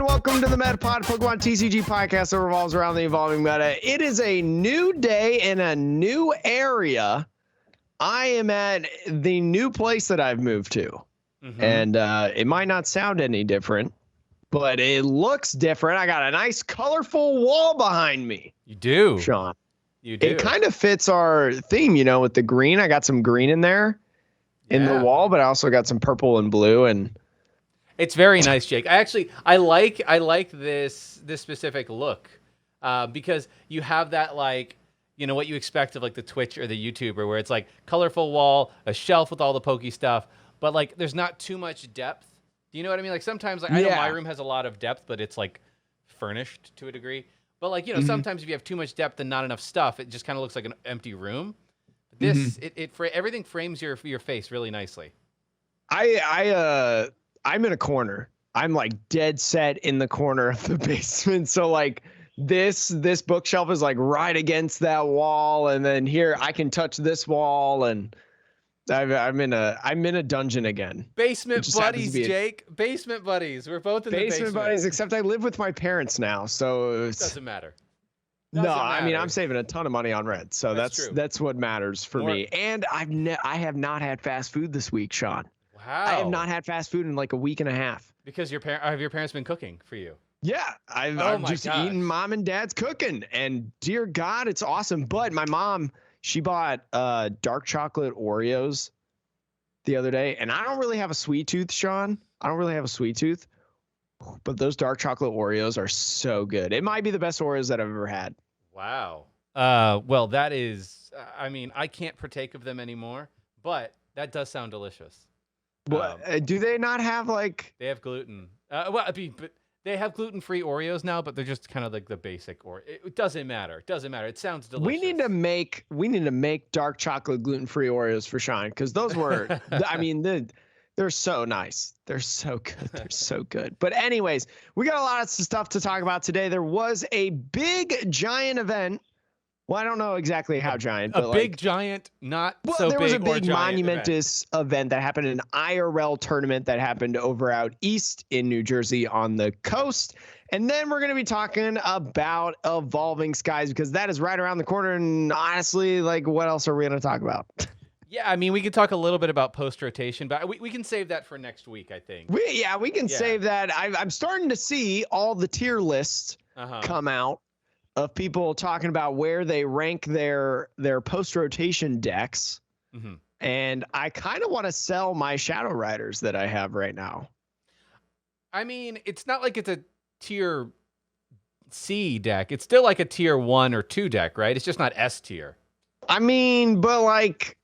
welcome to the MetaPod Pokemon TCG podcast that revolves around the evolving meta. It is a new day in a new area. I am at the new place that I've moved to. And it might not sound any different, but it looks different. I got a nice colorful wall behind me. You do, Sean. You do. It kind of fits our theme, you know, with the green. I got some green in there in the wall, but I also got some purple and blue, and it's very nice, Jake. I like this specific look because you have that, like, you know, what you expect of like the Twitch or the YouTuber, where it's like colorful wall, a shelf with all the pokey stuff, but like there's not too much depth. Do you know what I mean? Like sometimes, like, I know my room has a lot of depth, but it's like furnished to a degree. But like, you know, sometimes if you have too much depth and not enough stuff, it just kind of looks like an empty room. This everything frames your face really nicely. I'm in a corner. I'm like dead set in the corner of the basement. So like this bookshelf is like right against that wall, and then here I can touch this wall, and I'm in a dungeon again. Basement buddies, Jake. Basement buddies. We're both in the basement. Basement buddies, except I live with my parents now, so it doesn't matter. I mean, I'm saving a ton of money on rent, so that's what matters for me. And I have not had fast food this week, Sean. Wow. I have not had fast food in like a week and a half. Because have your parents been cooking for you? Yeah, I'm just eating mom and dad's cooking, and dear God, it's awesome. But my mom, she bought dark chocolate Oreos the other day, and I don't really have a sweet tooth, Sean. I don't really have a sweet tooth, but those dark chocolate Oreos are so good. It might be the best Oreos that I've ever had. Wow. Well, that is, I mean, I can't partake of them anymore, but that does sound delicious. What do they not have, like? They have gluten. But they have gluten-free Oreos now, but they're just kind of like the basic Oreo. It doesn't matter. It doesn't matter. It sounds delicious. We need to make dark chocolate gluten-free Oreos for Sean, because those were, I mean, they're so nice. They're so good. They're so good. But anyways, we got a lot of stuff to talk about today. There was a big giant event. Well, I don't know exactly how giant. But big giant, not so big. Well, there was a big monumentous event that happened, an IRL tournament that happened over out east in New Jersey on the coast. And then we're going to be talking about Evolving Skies, because that is right around the corner. And honestly, like, what else are we going to talk about? Yeah, I mean, we could talk a little bit about post-rotation, but we can save that for next week, I think. We can save that. I'm starting to see all the tier lists come out of people talking about where they rank their post-rotation decks. And I kind of want to sell my Shadow Riders that I have right now. I mean, it's not like it's a tier C deck. It's still like a tier 1 or 2 deck, right? It's just not S tier. I mean, but like,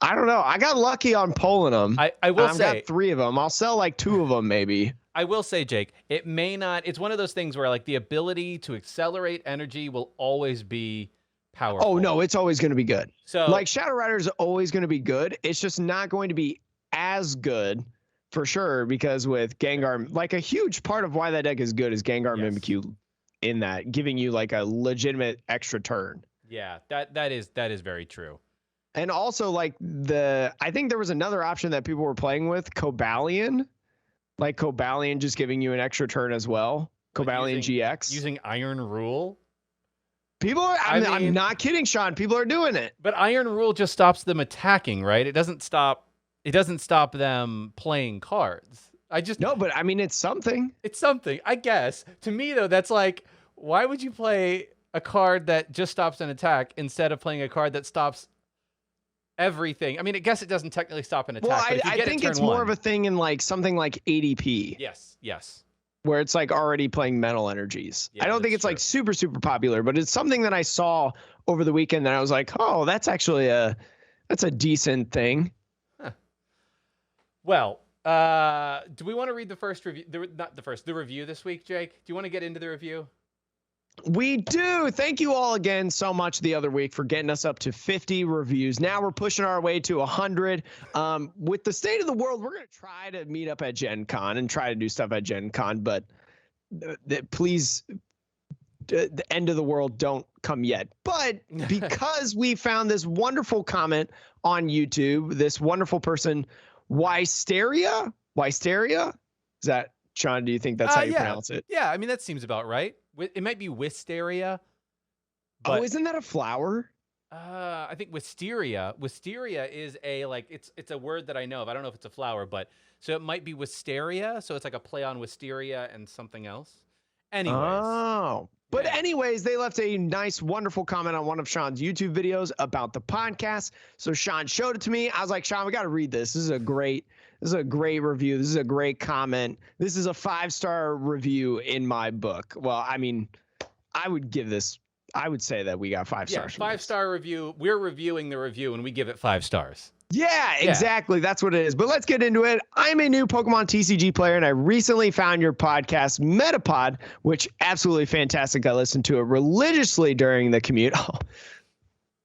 I don't know. I got lucky on pulling them. I will say, I've got 3 of them. I'll sell like 2 of them maybe. I will say, Jake, it may not. It's one of those things where like the ability to accelerate energy will always be powerful. Oh no, it's always going to be good. So like Shadow Rider is always going to be good. It's just not going to be as good for sure, because with Gengar, like a huge part of why that deck is good is Gengar Mimikyu in that, giving you like a legitimate extra turn. Yeah, that is very true. And also like I think there was another option that people were playing with, Cobalion. Like Cobalion just giving you an extra turn as well. Cobalion GX. Using Iron Rule? People are, I'm not kidding, Sean. People are doing it. But Iron Rule just stops them attacking, right? It doesn't stop them playing cards. No, but I mean, it's something. It's something, I guess. To me, though, that's like, why would you play a card that just stops an attack instead of playing a card that stops everything? I mean, I guess it doesn't technically stop an attack. Well, but I think it's more of a thing in like something like ADP. Yes. Where it's like already playing mental energies. Yeah, I don't think it's like super, super popular, but it's something that I saw over the weekend that I was like, oh, that's actually that's a decent thing. Huh. Well, do we want to read the first review? The review this week, Jake? Do you want to get into the review? We do. Thank you all again so much the other week for getting us up to 50 reviews. Now we're pushing our way to 100. With the state of the world, we're going to try to meet up at Gen Con and try to do stuff at Gen Con, but please, the end of the world don't come yet. But because we found this wonderful comment on YouTube, this wonderful person, Wysteria? Is that Sean, do you think that's how you pronounce it? Yeah, I mean, that seems about right. It might be wisteria. But, isn't that a flower? I think wisteria. Wisteria is it's a word that I know of. I don't know if it's a flower, but so it might be wisteria. So it's like a play on wisteria and something else. Anyways. Oh. But anyways, they left a nice, wonderful comment on one of Sean's YouTube videos about the podcast. So Sean showed it to me. I was like, Sean, we got to read this. This is a great review. This is a great comment. This is a 5-star review in my book. Well, I mean, I would say that we got 5 stars. Yeah, 5-star review. We're reviewing the review and we give it 5 stars. Yeah, exactly. That's what it is. But let's get into it. I'm a new Pokemon TCG player, and I recently found your podcast, Metapod, which absolutely fantastic. I listened to it religiously during the commute. Oh,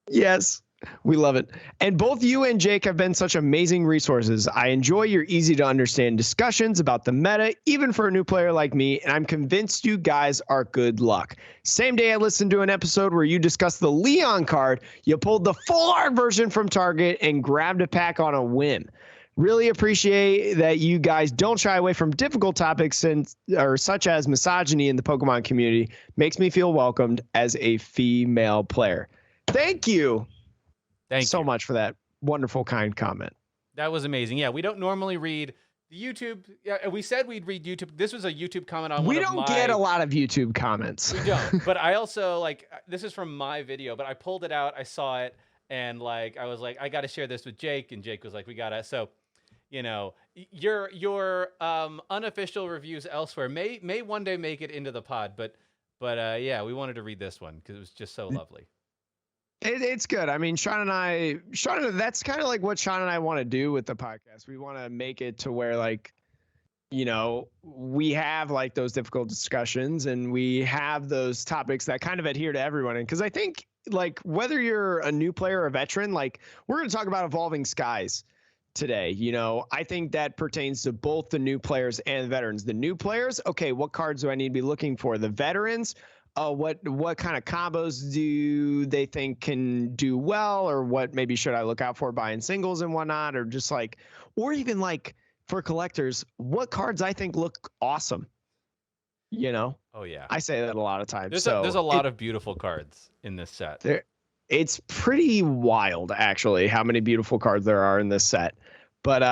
yes. We love it. And both you and Jake have been such amazing resources. I enjoy your easy to understand discussions about the meta, even for a new player like me, and I'm convinced you guys are good luck. Same day I listened to an episode where you discussed the Leon card, you pulled the full art version from Target and grabbed a pack on a whim. Really appreciate that you guys don't shy away from difficult topics such as misogyny in the Pokemon community. Makes me feel welcomed as a female player. Thank you. Thank you so much for that wonderful, kind comment. That was amazing. Yeah, we don't normally read the YouTube. Yeah, we said we'd read YouTube. This was a YouTube comment on. We don't get a lot of YouTube comments. We don't. But I also this is from my video, but I pulled it out. I saw it, and I was like, I got to share this with Jake, and Jake was like, we gotta. So, your unofficial reviews elsewhere may one day make it into the pod, but yeah, we wanted to read this one because it was just so lovely. It's good. I mean, Sean, that's kind of like what Sean and I want to do with the podcast. We want to make it to where we have those difficult discussions and we have those topics that kind of adhere to everyone. And because I think whether you're a new player or a veteran, we're going to talk about Evolving Skies today. I think that pertains to both the new players and the veterans. The new players, okay, what cards do I need to be looking for? The veterans, what kind of combos do they think can do well, or what maybe should I look out for buying singles and whatnot, or just or even for collectors, what cards I think look awesome. Oh yeah, I say that a lot of times. There's a lot of beautiful cards in this set. It's pretty wild, actually, how many beautiful cards there are in this set. But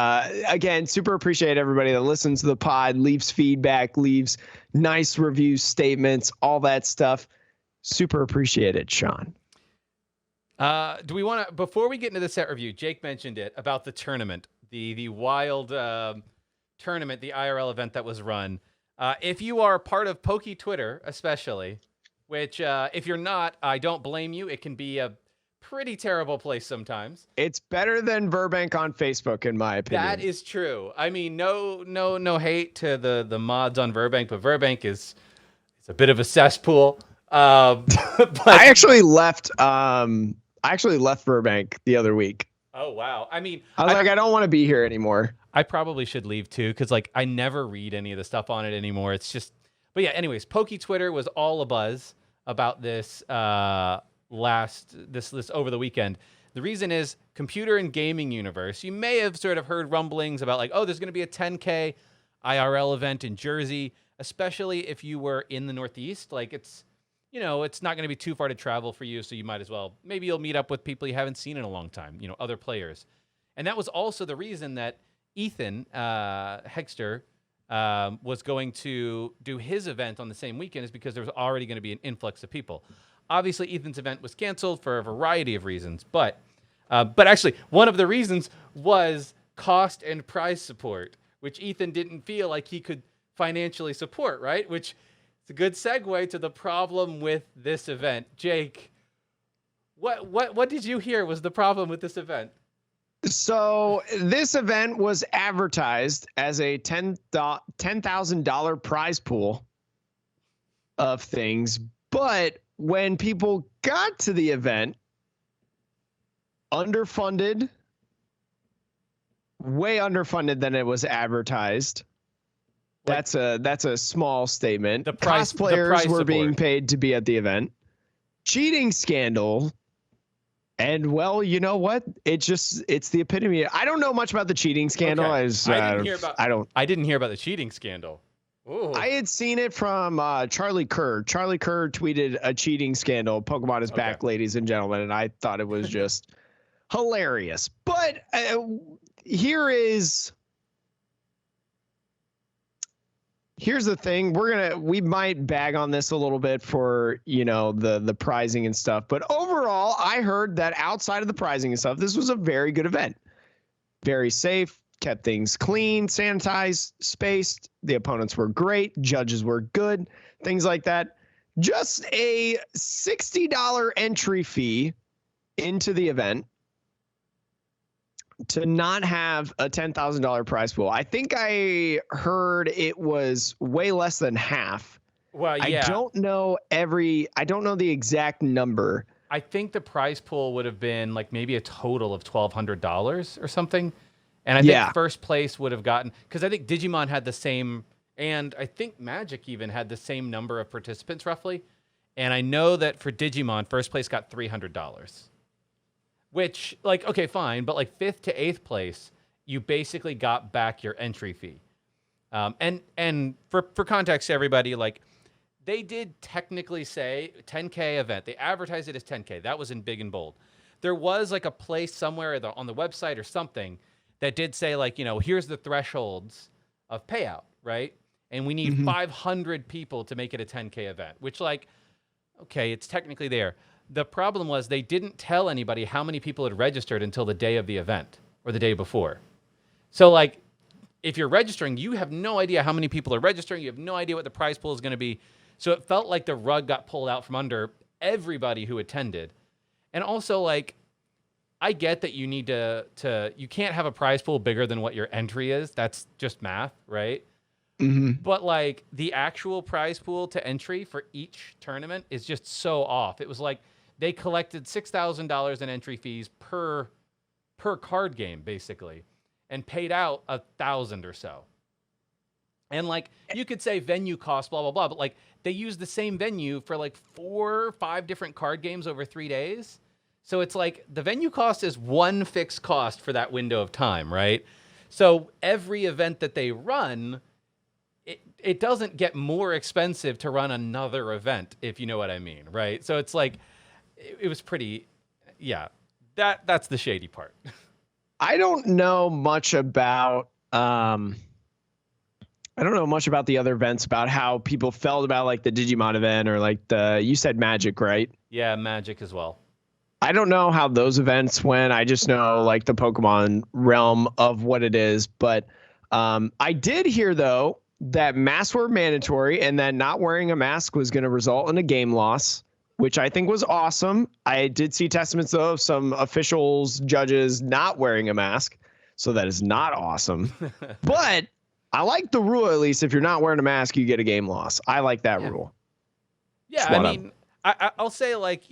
again, super appreciate everybody that listens to the pod, leaves feedback, leaves nice review statements, all that stuff. Super appreciate it, Sean. Do we want to, before we get into the set review, Jake mentioned it about the tournament, the wild tournament, the IRL event that was run. If you are part of Poke Twitter, especially, which if you're not, I don't blame you. It can be a pretty terrible place sometimes. It's better than Burbank on Facebook, in my opinion. That is true. I mean, no hate to the mods on Burbank, but Burbank it's a bit of a cesspool. But I actually left Burbank the other week. Oh wow. I mean, I was I don't want to be here anymore. I probably should leave too, because I never read any of the stuff on it anymore. It's just, but yeah. Anyways, Poke Twitter was all abuzz about this. This over the weekend. The reason is computer and gaming universe. You may have sort of heard rumblings about there's going to be a 10K IRL event in Jersey, especially if you were in the Northeast. It's not going to be too far to travel for you, so you might as well. Maybe you'll meet up with people you haven't seen in a long time, other players. And that was also the reason that Ethan Hegster was going to do his event on the same weekend, is because there was already going to be an influx of people. Obviously, Ethan's event was canceled for a variety of reasons, but actually, one of the reasons was cost and prize support, which Ethan didn't feel like he could financially support, right? Which is a good segue to the problem with this event. Jake, what did you hear was the problem with this event? So this event was advertised as a $10,000 prize pool of things, but when people got to the event, underfunded, way underfunded than it was advertised. That's a small statement. The price, cosplayers were being paid to be at the event. Cheating scandal. And well, you know what? It's the epitome. I don't know much about the cheating scandal. Okay. I didn't hear about the cheating scandal. Ooh. I had seen it from Charlie Kerr. Charlie Kerr tweeted a cheating scandal. Pokemon is back, ladies and gentlemen. And I thought it was just hilarious. But here's the thing. We might bag on this a little bit for, the prizing and stuff. But overall, I heard that outside of the prizing and stuff, this was a very good event. Very safe. Kept things clean, sanitized, spaced. The opponents were great. Judges were good. Things like that. Just a $60 entry fee into the event to not have a $10,000 prize pool. I think I heard it was way less than half. Well, yeah. I don't know the exact number. I think the prize pool would have been like maybe a total of $1,200 or something. And I think first place would have gotten, because I think Digimon had the same, and I think Magic even had the same number of participants roughly. And I know that for Digimon, first place got $300, which, like, okay, fine, but like 5th to 8th place, you basically got back your entry fee. And for context to everybody, like, they did technically say 10K event. They advertised it as 10K. That was in big and bold. There was like a place somewhere on the website or something that did say, like, here's the thresholds of payout, right? And we need 500 people to make it a 10K event, which, like, okay, it's technically there. The problem was they didn't tell anybody how many people had registered until the day of the event or the day before. So, like, if you're registering, you have no idea how many people are registering. You have no idea what the prize pool is going to be. So it felt like the rug got pulled out from under everybody who attended. And also, like, I get that you need to you can't have a prize pool bigger than what your entry is. That's just math, right? Mm-hmm. But like the actual prize pool to entry for each tournament is just so off. It was like they collected $6,000 in entry fees per card game, basically, and paid out $1,000 or so. And like you could say venue cost, blah, blah, blah, but like they used the same venue for like 4 or 5 different card games over 3 days. So it's like the venue cost is one fixed cost for that window of time, right? So every event that they run, it doesn't get more expensive to run another event, if you know what I mean, right? So it's like, it was pretty, that's the shady part. I don't know much about the other events, about how people felt about like the Digimon event or like you said Magic, right? Yeah, Magic as well. I don't know how those events went. I just know like the Pokemon realm of what it is. But I did hear, though, that masks were mandatory and that not wearing a mask was going to result in a game loss, which I think was awesome. I did see testaments, though, of some officials, judges not wearing a mask. So that is not awesome. But I like the rule, at least. If you're not wearing a mask, you get a game loss. I like that rule. Yeah, I mean, I'll say, like,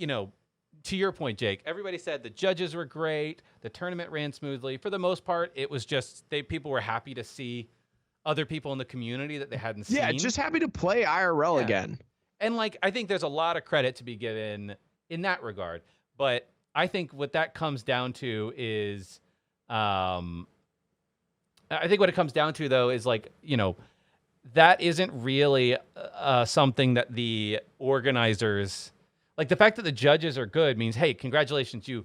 to your point, Jake, everybody said the judges were great. The tournament ran smoothly. For the most part, it was just people were happy to see other people in the community that they hadn't seen. Yeah, just happy to play IRL again. And like, I think there's a lot of credit to be given in that regard. But I think what that comes down to is, I think what it comes down to, though, is like, that isn't really something that the organizers, like the fact that the judges are good means, hey, congratulations, you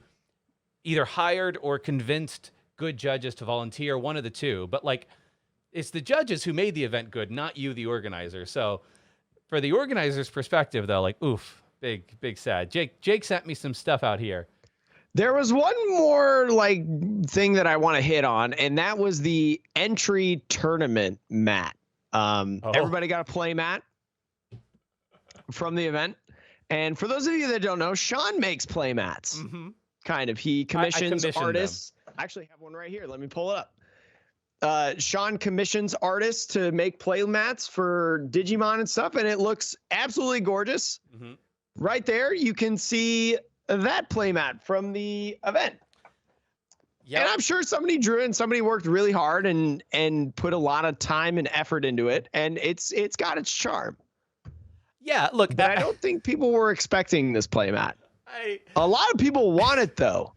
either hired or convinced good judges to volunteer, one of the two. But like, it's the judges who made the event good, not you, the organizer. So for the organizer's perspective, though, like, oof, big sad. Jake sent me some stuff out here. There was one more like thing that I want to hit on, and that was the entry tournament mat. Everybody got a play mat from the event. And for those of you that don't know, Sean makes play mats. Mm-hmm. Kind of. He commissions artists. I actually have one right here. Let me pull it up. Sean commissions artists to make play mats for Digimon and stuff, and it looks absolutely gorgeous. Mm-hmm. Right there, you can see that playmat from the event. Yep. And I'm sure somebody drew it and somebody worked really hard and put a lot of time and effort into it, and it's got its charm. Yeah, look, but I don't think people were expecting this playmat. A lot of people want it, though.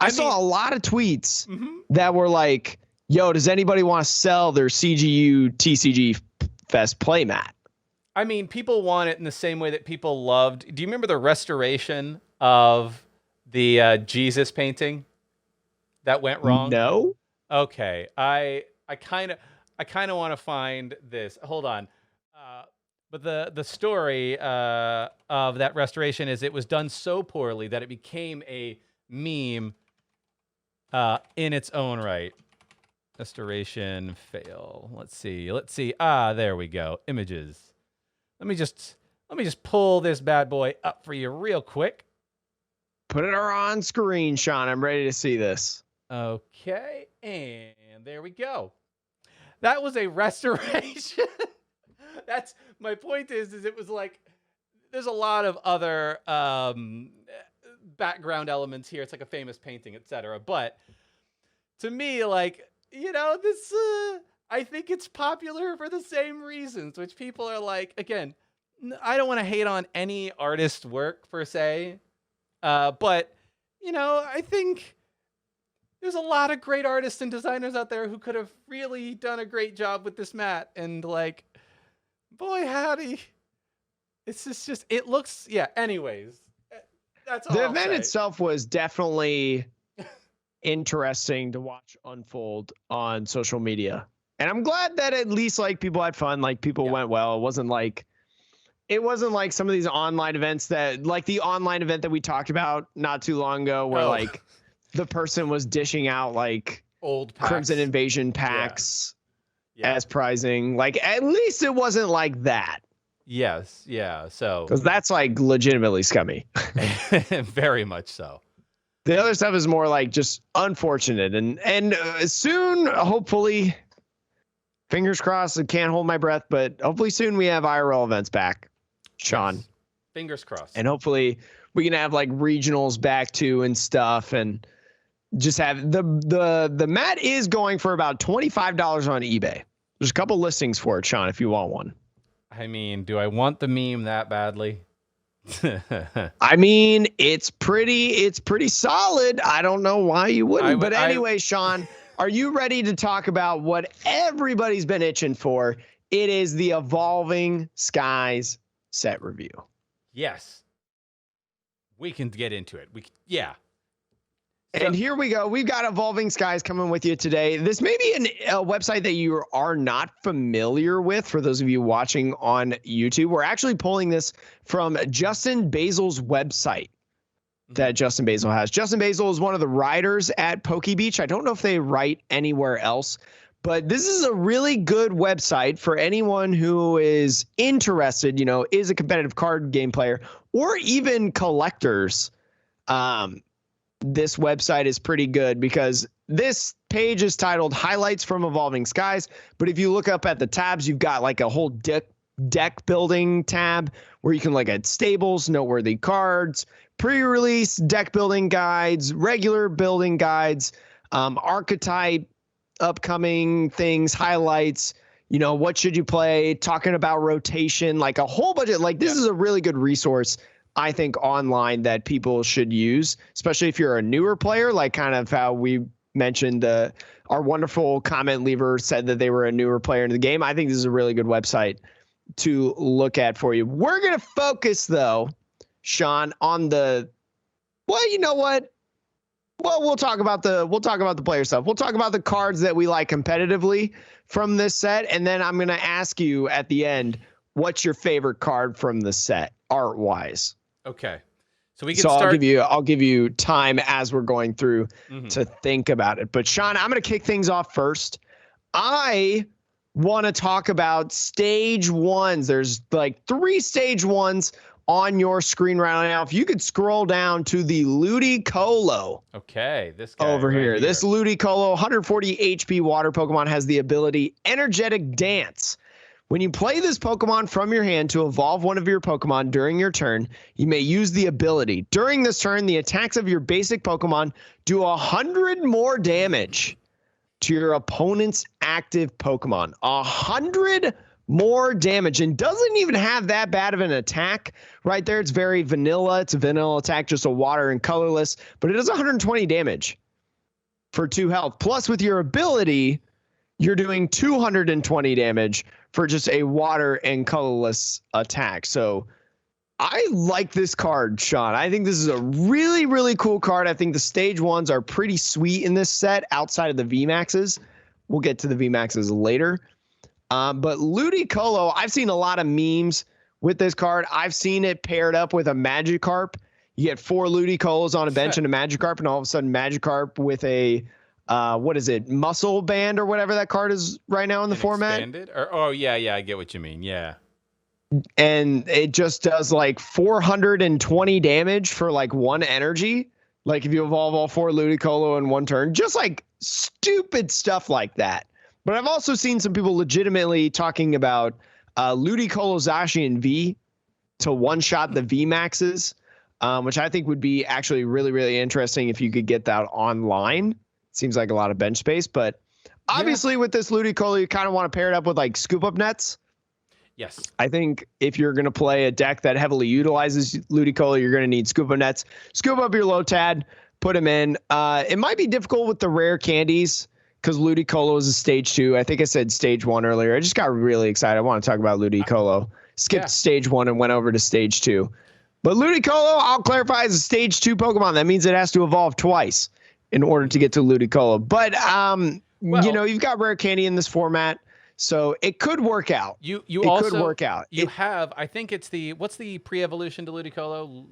I saw a lot of tweets that were like, yo, does anybody want to sell their CGU TCG Fest playmat. I mean, people want it in the same way that people loved. Do you remember the restoration of the Jesus painting that went wrong? No. Okay, I kind of want to find this. Hold on. But the story of that restoration is it was done so poorly that it became a meme in its own right. Restoration fail. Let's see. Ah, there we go. Images. Let me just pull this bad boy up for you real quick. Put it on screen, Sean. I'm ready to see this. Okay, and there we go. That was a restoration. That's my point is it was like there's a lot of other background elements here. It's like a famous painting, etc. But to me, like, you know, this I think it's popular for the same reasons, which people are like, again, I don't want to hate on any artist's work per se. But, you know, I think there's a lot of great artists and designers out there who could have really done a great job with this mat. And like, boy, howdy. It's just it looks, yeah. Anyways, that's all. The event itself was definitely interesting to watch unfold on social media. And I'm glad that at least like people had fun, like people went well. It wasn't like some of these online events that like the online event that we talked about not too long ago where like the person was dishing out like old packs. Crimson Invasion packs as prizing. Like at least it wasn't like that. Yes, yeah. So because that's like legitimately scummy. Very much so. The other stuff is more like just unfortunate and soon, hopefully, fingers crossed. I can't hold my breath, but hopefully soon we have IRL events back, Sean. Yes. Fingers crossed. And hopefully we can have like regionals back too and stuff, and just have the mat is going for about $25 on eBay. There's a couple listings for it, Sean, if you want one. I mean, do I want the meme that badly? I mean, it's pretty solid. I don't know why you wouldn't. But anyway, Sean, are you ready to talk about what everybody's been itching for? It is the Evolving Skies set review. Yes. We can get into it. And here we go. We've got Evolving Skies coming with you today. This may be a website that you are not familiar with for those of you watching on YouTube. We're actually pulling this from Justin Basil's website that Justin Basil has. Justin Basil is one of the writers at Poke Beach. I don't know if they write anywhere else, but this is a really good website for anyone who is interested, you know, is a competitive card game player or even collectors. This website is pretty good because this page is titled Highlights from Evolving Skies. But if you look up at the tabs, you've got like a whole deck building tab where you can look at stables, noteworthy cards, pre-release deck building guides, regular building guides, archetype, upcoming things, highlights, you know, what should you play, talking about rotation, like a whole bunch of, like, this is a really good resource, I think, online that people should use, especially if you're a newer player, like kind of how we mentioned our wonderful comment leaver said that they were a newer player in the game. I think this is a really good website to look at for you. We're going to focus, though, Sean, on well, you know what? Well, we'll talk about the player stuff. We'll talk about the cards that we like competitively from this set. And then I'm going to ask you at the end, what's your favorite card from the set art wise? Okay. So we can start. I'll give you time as we're going through to think about it. But Sean, I'm going to kick things off first. I want to talk about stage ones. There's like 3 stage ones on your screen right now. If you could scroll down to the Ludicolo. Okay, this guy over right here. This Ludicolo 140 HP water Pokemon has the ability Energetic Dance. When you play this Pokemon from your hand to evolve one of your Pokemon during your turn, you may use the ability. During this turn, the attacks of your basic Pokemon do 100 more damage to your opponent's active Pokemon. 100 more damage, and doesn't even have that bad of an attack right there. It's very vanilla. It's a vanilla attack, just a water and colorless, but it does 120 damage for 2 health. Plus, with your ability, you're doing 220 damage for just a water and colorless attack. So I like this card, Sean. I think this is a really, really cool card. I think the stage ones are pretty sweet in this set outside of the VMAXs. We'll get to the VMAXs later. But Ludicolo, I've seen a lot of memes with this card. I've seen it paired up with a Magikarp. You get 4 Ludicolos on a bench and a Magikarp, and all of a sudden Magikarp with a, what is it, Muscle Band or whatever that card is right now in the format. Expanded? Oh, yeah, I get what you mean, yeah. And it just does like 420 damage for like 1 energy. Like if you evolve all 4 Ludicolo in 1 turn, just like stupid stuff like that. But I've also seen some people legitimately talking about Ludicolo Zacian V to one-shot the VMAXs, which I think would be actually really, really interesting if you could get that online. Seems like a lot of bench space, but obviously with this Ludicolo, you kind of want to pair it up with like scoop up nets. Yes. I think if you're going to play a deck that heavily utilizes Ludicolo, you're going to need scoop up nets. Scoop up your Lotad, put him in. It might be difficult with the rare candies because Ludicolo is a stage 2. I think I said stage 1 earlier. I just got really excited. I want to talk about Ludicolo. Skipped stage 1 and went over to stage 2. But Ludicolo, I'll clarify, is a stage 2 Pokemon. That means it has to evolve twice in order to get to Ludicolo. But, you know, you've got rare candy in this format. So it could work out. It also could work out. I think it's what's the pre-evolution to Ludicolo?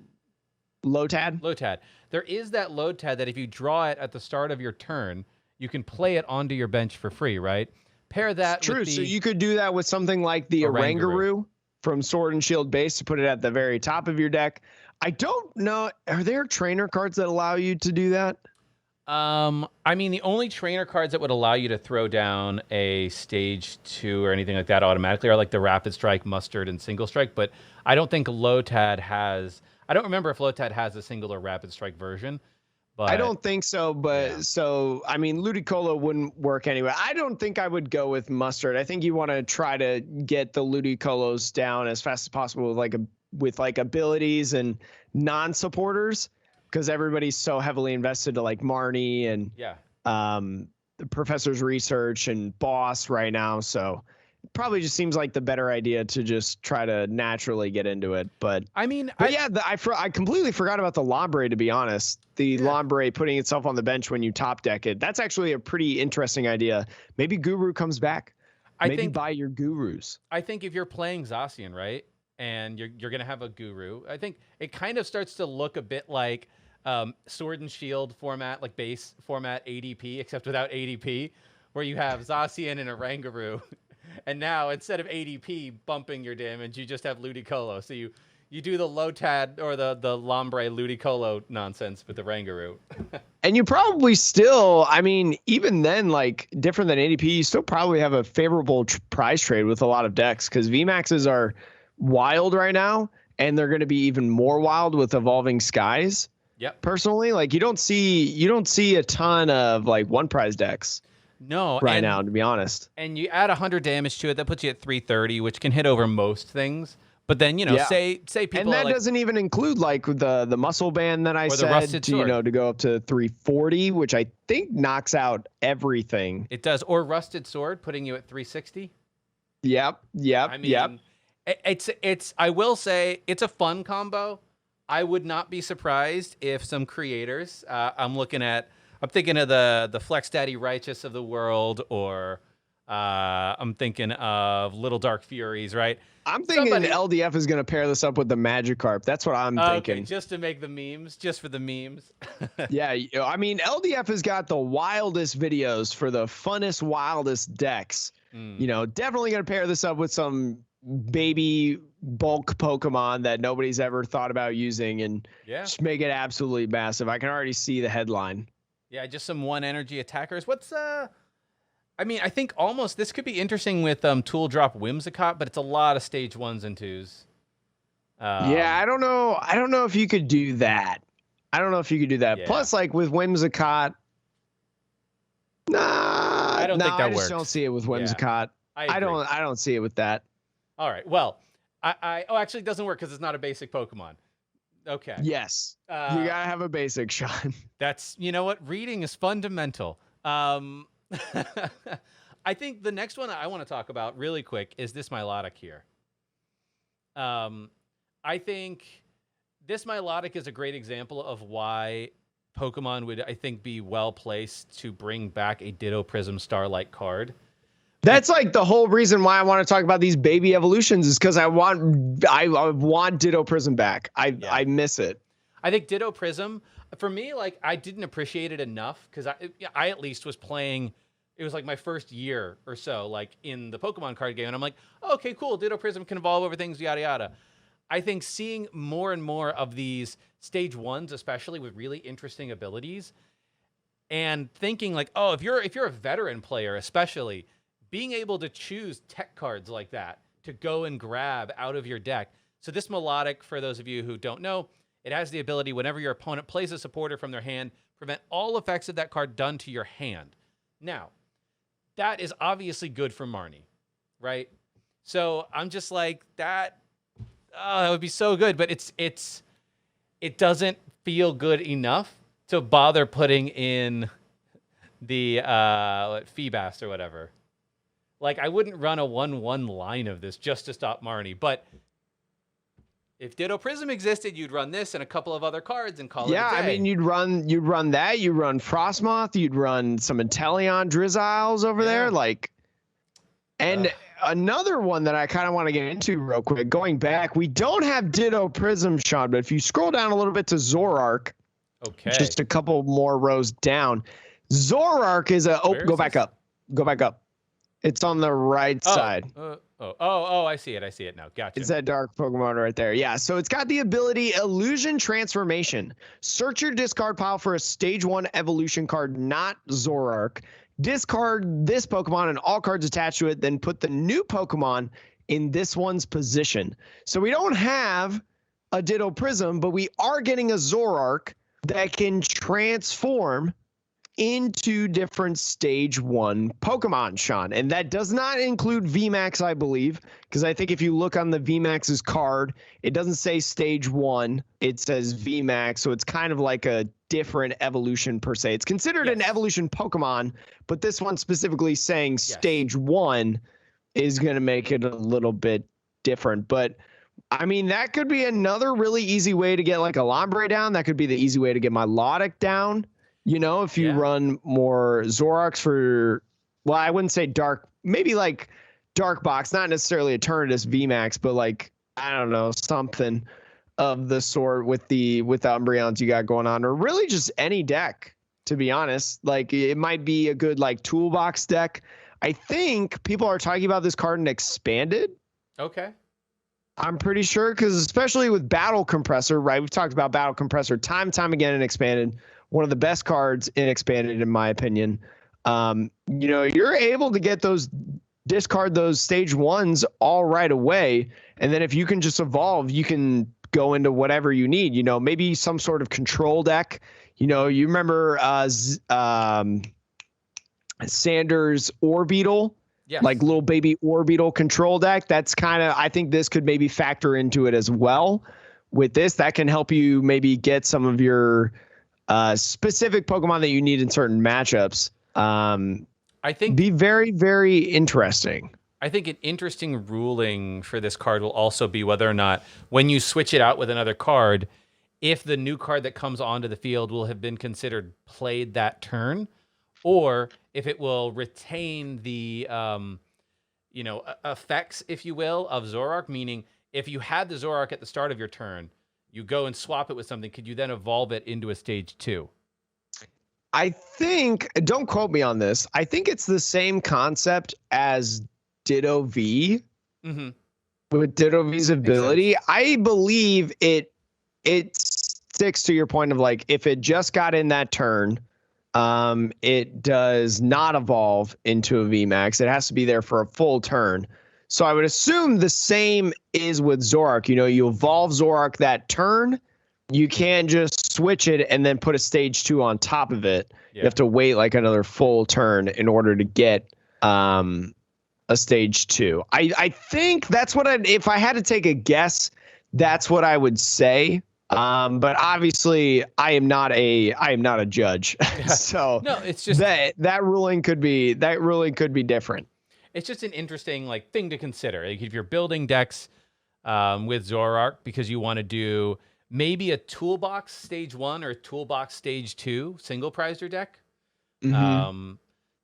Lotad? Lotad. There is that Lotad that if you draw it at the start of your turn, you can play it onto your bench for free, right? Pair that with so you could do that with something like the Oranguru from Sword and Shield base to put it at the very top of your deck. I don't know. Are there trainer cards that allow you to do that? I mean, the only trainer cards that would allow you to throw down a stage 2 or anything like that automatically are like the Rapid Strike, Mustard, and Single Strike. But I don't think Lotad has. I don't remember if Lotad has a single or Rapid Strike version. But I don't think so. But yeah. so I mean, Ludicolo wouldn't work anyway. I don't think I would go with Mustard. I think you want to try to get the Ludicolos down as fast as possible with like abilities and non-supporters. Because everybody's so heavily invested to like Marnie and the Professor's Research and Boss right now. So it probably just seems like the better idea to just try to naturally get into it. But I mean, I completely forgot about the Lombre, to be honest. The Lombre putting itself on the bench when you top deck it. That's actually a pretty interesting idea. Maybe Guru comes back. Maybe buy your Gurus. I think if you're playing Zacian, right, and you're going to have a Guru, I think it kind of starts to look a bit like Sword and Shield format, like base format ADP, except without ADP, where you have Zacian and Oranguru. And now instead of ADP bumping your damage, you just have Ludicolo. So you do the Lotad or the Lombre Ludicolo nonsense with the Oranguru. And you probably still, I mean, even then, like different than ADP, you still probably have a favorable prize trade with a lot of decks because VMAXs are wild right now, and they're going to be even more wild with Evolving Skies. Yep. Personally, like you don't see a ton of like one prize decks. No, right now, to be honest. And you add 100 damage to it, that puts you at 330, which can hit over most things. But then, you know, say people, and that like, doesn't even include like the muscle band that I said to, you know, to go up to 340, which I think knocks out everything. It does, or Rusted Sword, putting you at 360. Yep. I mean, it's. I will say it's a fun combo. I would not be surprised if some creators, I'm thinking of the Flex Daddy Righteous of the world, or I'm thinking of Little Dark Furies, right? I'm thinking LDF is going to pair this up with the Magikarp. That's what I'm thinking. Just to make the memes, just for the memes. Yeah, I mean, LDF has got the wildest videos for the funnest, wildest decks. You know, definitely going to pair this up with some baby bulk Pokemon that nobody's ever thought about using and just make it absolutely massive. I can already see the headline. Yeah, just some 1 energy attackers. I mean, I think almost this could be interesting with Tool Drop Whimsicott, but it's a lot of stage 1s and 2s. Yeah, I don't know if you could do that. Yeah. Plus, like with Whimsicott, I don't think that works. I just don't see it with Whimsicott. Yeah, I don't see it with that. All right. Well, actually, it doesn't work because it's not a basic Pokemon. Okay. Yes. You gotta have a basic, Sean. That's, you know what? Reading is fundamental. I think the next one I want to talk about really quick is this Milotic here. I think this Milotic is a great example of why Pokemon would, I think, be well placed to bring back a Ditto Prism Starlight card. That's like the whole reason why I want to talk about these baby evolutions is because I want Ditto Prism back. I miss it. I think Ditto Prism, for me, like I didn't appreciate it enough because I at least was playing. It was like my first year or so, like in the Pokemon card game, and I'm like, oh, okay, cool. Ditto Prism can evolve over things, yada yada. I think seeing more and more of these stage 1s, especially with really interesting abilities, and thinking like, oh, if you're a veteran player, especially being able to choose tech cards like that to go and grab out of your deck. So this Milotic, for those of you who don't know, it has the ability whenever your opponent plays a supporter from their hand, prevent all effects of that card done to your hand. Now, that is obviously good for Marnie, right? So I'm just like, that would be so good, but it doesn't feel good enough to bother putting in the Feebas or whatever. Like, I wouldn't run a 1/1 line of this just to stop Marnie, but if Ditto Prism existed, you'd run this and a couple of other cards and call it a day. Yeah, I mean, you'd run that, you'd run Frostmoth, you'd run some Inteleon Drizziles over there, like, and another one that I kind of want to get into real quick, going back, we don't have Ditto Prism, Sean, but if you scroll down a little bit to Zoroark, just a couple more rows down, Zoroark is go back up. It's on the right side. I see it now. Gotcha. It's that dark Pokemon right there. Yeah, so it's got the ability Illusion Transformation. Search your discard pile for a stage 1 evolution card, not Zoroark. Discard this Pokemon and all cards attached to it, then put the new Pokemon in this one's position. So we don't have a Ditto Prism, but we are getting a Zoroark that can transform into different stage 1 Pokemon, Sean. And that does not include VMAX, I believe, because I think if you look on the VMAX's card, it doesn't say stage 1, it says VMAX, so it's kind of like a different evolution per se. It's considered an evolution Pokemon, but this one specifically saying stage 1 is going to make it a little bit different. But I mean, that could be another really easy way to get like a Lombre down. That could be the easy way to get Milotic down. You know, if you run more Zoroarks for, well, I wouldn't say dark, maybe like Dark Box, not necessarily Eternatus VMAX, but like, I don't know, something of the sort with the Umbreons you got going on, or really just any deck, to be honest. Like, it might be a good like toolbox deck. I think people are talking about this card in Expanded. Okay. I'm pretty sure, because especially with Battle Compressor, right? We've talked about Battle Compressor time again in Expanded. One of the best cards in Expanded, in my opinion. You know, you're able to get discard those stage 1s all right away. And then if you can just evolve, you can go into whatever you need, you know, maybe some sort of control deck. You know, you remember Sanders Orbeetle? Yes. Like little baby Orbeetle control deck. That's kind of, I think this could maybe factor into it as well. With this, that can help you maybe get some of your specific Pokemon that you need in certain matchups. I think be very, very interesting. I think an interesting ruling for this card will also be whether or not when you switch it out with another card, if the new card that comes onto the field will have been considered played that turn, or if it will retain the effects, if you will, of Zoroark. Meaning, if you had the Zoroark at the start of your turn, you go and swap it with something, could you then evolve it into a stage 2? I think, don't quote me on this, I think it's the same concept as Ditto V. Mm-hmm. With Ditto V's ability. I believe it sticks to your point of like, if it just got in that turn, it does not evolve into a VMAX. It has to be there for a full turn. So I would assume the same is with Zoroark. You know, you evolve Zoroark that turn. You can't just switch it and then put a stage 2 on top of it. Yeah. You have to wait like another full turn in order to get a stage 2. I think that's what if I had to take a guess, that's what I would say. But obviously I am not a judge. So No, it's just that ruling could be different. it's just an interesting like thing to consider. Like if you're building decks with Zoroark because you want to do maybe a toolbox stage 1 or toolbox stage 2 single prizer deck.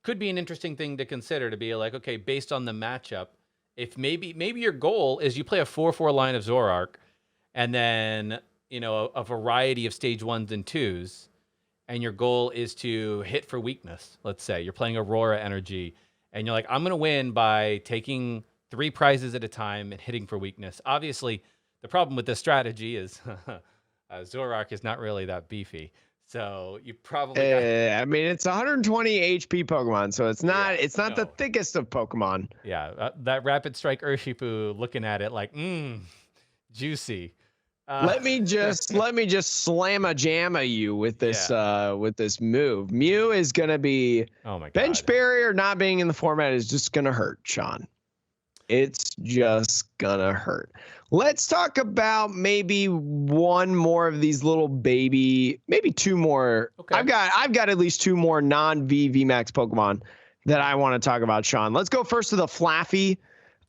Could be an interesting thing to consider, to be like, okay, based on the matchup, if maybe your goal is you play a 4/4 line of Zoroark and then, you know, a variety of stage 1s and 2s, and your goal is to hit for weakness. Let's say you're playing Aurora Energy and you're like, I'm going to win by taking 3 prizes at a time and hitting for weakness. Obviously, the problem with this strategy is Zoroark is not really that beefy. So you probably I mean, it's 120 HP Pokemon, so it's not the thickest of Pokemon. Yeah, that Rapid Strike Urshifu looking at it like, juicy. Let me just slam a jamma you with this move. Mew is gonna be bench barrier not being in the format is just gonna hurt, Sean. It's just gonna hurt. Let's talk about maybe one more of these little maybe 2 more. Okay. I've got at least 2 more vmax Pokemon that I want to talk about, Sean. Let's go first to the Flaffy.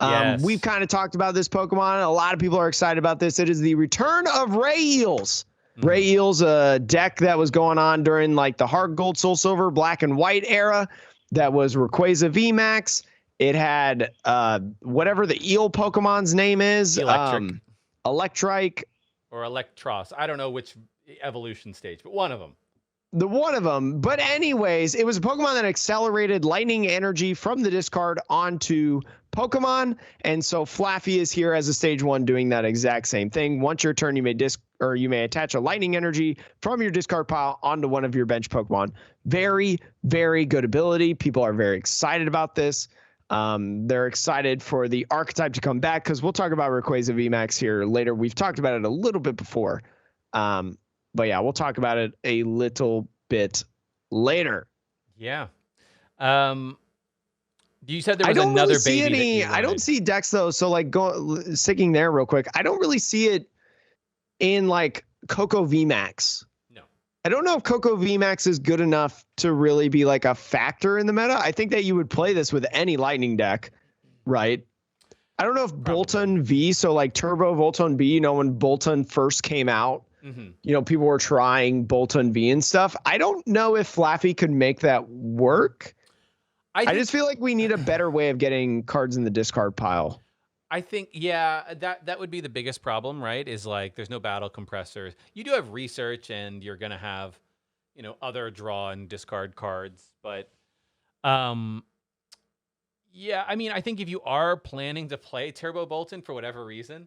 Yes. We've kind of talked about this Pokemon. A lot of people are excited about this. It is the return of Ray Eels. Ray Eels, a deck that was going on during like the Heart Gold, Soul Silver, Black and White era. That was Rayquaza VMAX. It had whatever the eel Pokemon's name is. Electrike. Or Electros. I don't know which evolution stage, but one of them. But anyways, it was a Pokemon that accelerated lightning energy from the discard onto Pokemon. And so Flaffy is here as a stage 1 doing that exact same thing. Once your turn, you may attach a lightning energy from your discard pile onto one of your bench Pokemon. Very, very good ability. People are very excited about this. They're excited for the archetype to come back because we'll talk about Rayquaza VMAX here later. We've talked about it a little bit before. But yeah, we'll talk about it a little bit later. Yeah. You said there was another baby. I don't see decks though. So like sticking there real quick. I don't really see it in like Coco VMAX. I don't know if Coco VMAX is good enough to really be like a factor in the meta. I think that you would play this with any lightning deck, right? I don't know if Bolton V, so like Turbo Volton V, you know, when Bolton first came out, you know, people were trying Bolton V and stuff. I don't know if Flaffy could make that work. I just feel like we need a better way of getting cards in the discard pile. I think, yeah, that would be the biggest problem, right? Is like there's no battle compressors. You do have research, and you're gonna have, you know, other draw and discard cards. But, yeah, I mean, I think if you are planning to play Turbo Bolton for whatever reason,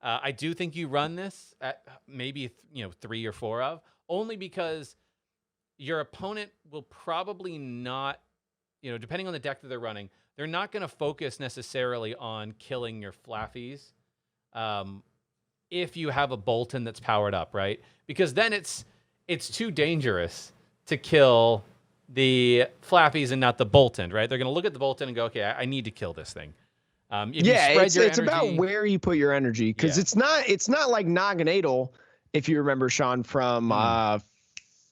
I do think you run this at maybe 3 or 4 of, only because your opponent will probably not, depending on the deck that they're running, they're not going to focus necessarily on killing your Flaffies if you have a Bolton that's powered up, right? Because then it's too dangerous to kill the Flaffies and not the Bolton, right? They're going to look at the Bolton and go, okay, I need to kill this thing. It's about where you put your energy, because it's not like Naganadel, if you remember, Sean, from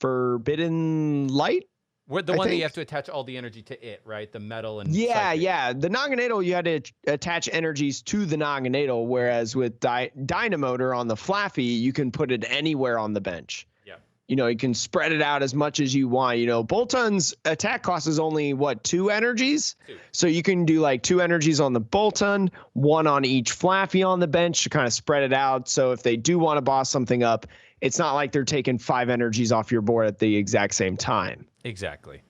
Forbidden Light. The one that you have to attach all the energy to it, right? The metal and psychic. The Naganadel, you had to attach energies to the Naganadel, whereas with Dynamotor on the Flaffy, you can put it anywhere on the bench. Yeah. You can spread it out as much as you want. Bolton's attack cost is only 2 energies? 2. So you can do like 2 energies on the Bolton, 1 on each Flaffy on the bench to kind of spread it out. So if they do want to boss something up, it's not like they're taking 5 energies off your board at the exact same time. Exactly.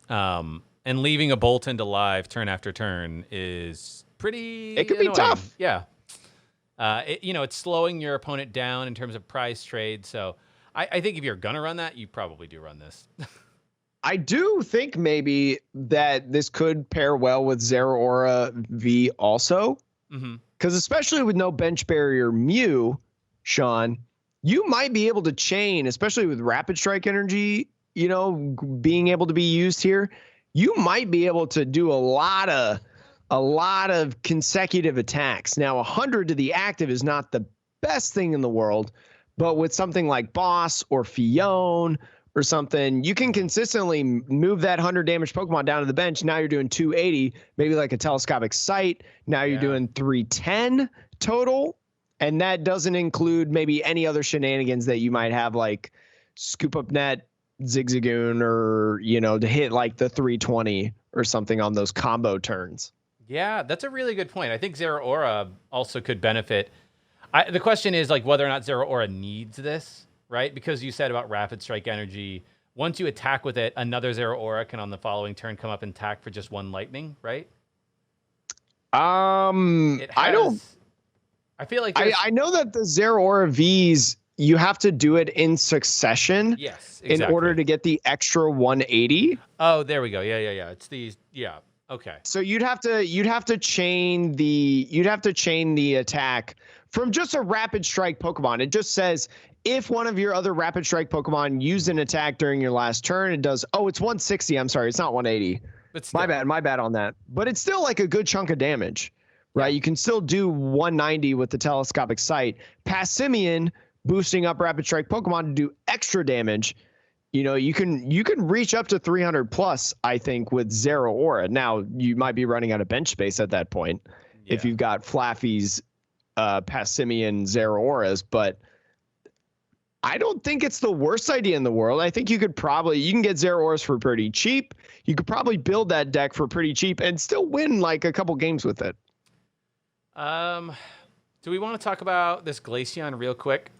And leaving a Bolton alive turn after turn is pretty It could be tough. Yeah. It's slowing your opponent down in terms of prize trade. So I think if you're going to run that, you probably do run this. I do think maybe that this could pair well with Zeraora V also. Because especially with no bench barrier Mew, Sean, you might be able to chain, especially with Rapid Strike energy, being able to be used here. You might be able to do a lot of consecutive attacks. Now, 100 to the active is not the best thing in the world, But with something like Boss or Fione or something, you can consistently move that 100 damage Pokemon down to the bench. Now you're doing 280, maybe like a telescopic sight. Now you're doing 310 total. And that doesn't include maybe any other shenanigans that you might have, like Scoop Up Net, Zigzagoon, or, you know, to hit like the 320 or something on those combo turns. Yeah, that's a really good point. I think Zeraora also could benefit. The question is like whether or not Zeraora needs this, right? Because you said about Rapid Strike Energy, once you attack with it, another Zeraora can on the following turn come up and attack for just one lightning, right? I feel like I know that the Zeraora Vs, you have to do it in succession. Yes, exactly. In order to get the extra 180. Oh, there we go. Yeah. It's these. Yeah. Okay. So you'd have to chain the attack from just a Rapid Strike Pokemon. It just says if one of your other Rapid Strike Pokemon used an attack during your last turn, it does. Oh, it's 160. I'm sorry, it's not 180. But still. My bad on that. But it's still like a good chunk of damage. Right, you can still do 190 with the telescopic sight. Passimian boosting up Rapid Strike Pokemon to do extra damage. You know, you can reach up to 300 plus, I think, with Zeraora. Now you might be running out of bench space at that point if you've got Flaffy's Passimian Zeraoras, but I don't think it's the worst idea in the world. I think you can get Zeraoras for pretty cheap. You could probably build that deck for pretty cheap and still win like a couple games with it. Do we want to talk about this Glaceon real quick?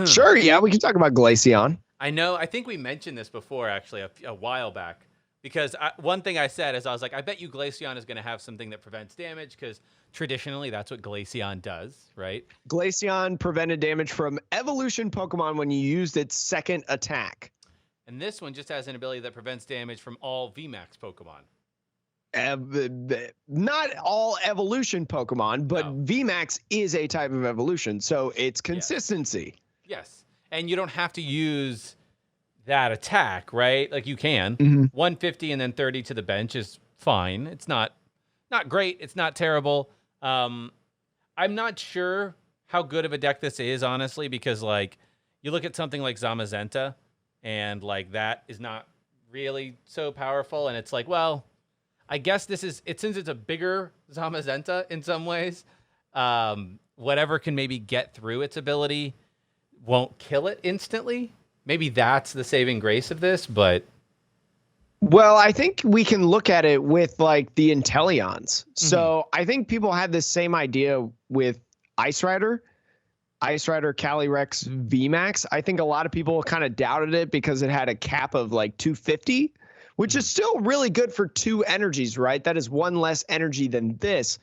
Sure, yeah, we can talk about Glaceon. I think we mentioned this before, actually, a while back, because one thing I said is I was like, I bet you Glaceon is going to have something that prevents damage, because traditionally that's what Glaceon does, right? Glaceon prevented damage from evolution Pokemon when you used its second attack. And this one just has an ability that prevents damage from all VMAX Pokemon. Not all evolution Pokemon, but no. VMAX is a type of evolution, so it's consistency. Yes. And you don't have to use that attack, right? Like you can. 150 and then 30 to the bench is fine. It's not great. It's not terrible. I'm not sure how good of a deck this is, honestly, because like you look at something like Zamazenta, and like that is not really so powerful, and it's like, well, I guess this is it since it's a bigger Zamazenta in some ways. Whatever can maybe get through its ability won't kill it instantly. Maybe that's the saving grace of this, but well, I think we can look at it with like the Inteleons. So I think people had the same idea with Ice Rider Calyrex VMAX. I think a lot of people kind of doubted it because it had a cap of like 250. Which is still really good for 2 energies, right? That is 1 less energy than this.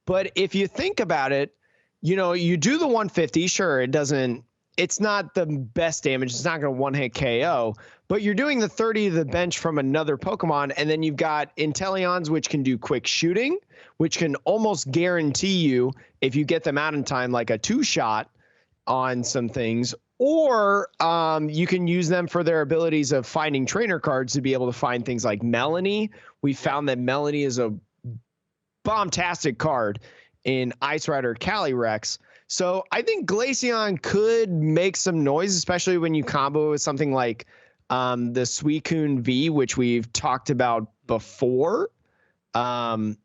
But if you think about it, you know, you do the 150, sure, it's not the best damage. It's not going to one-hit KO, but you're doing the 30 to the bench from another Pokemon, and then you've got Inteleons, which can do quick shooting, which can almost guarantee you, if you get them out in time, like a 2-shot on some things, or you can use them for their abilities of finding trainer cards to be able to find things like Melanie. We found that Melanie is a bombastic card in Ice Rider Calyrex. So I think Glaceon could make some noise, especially when you combo with something like the Suicune V, which we've talked about before. And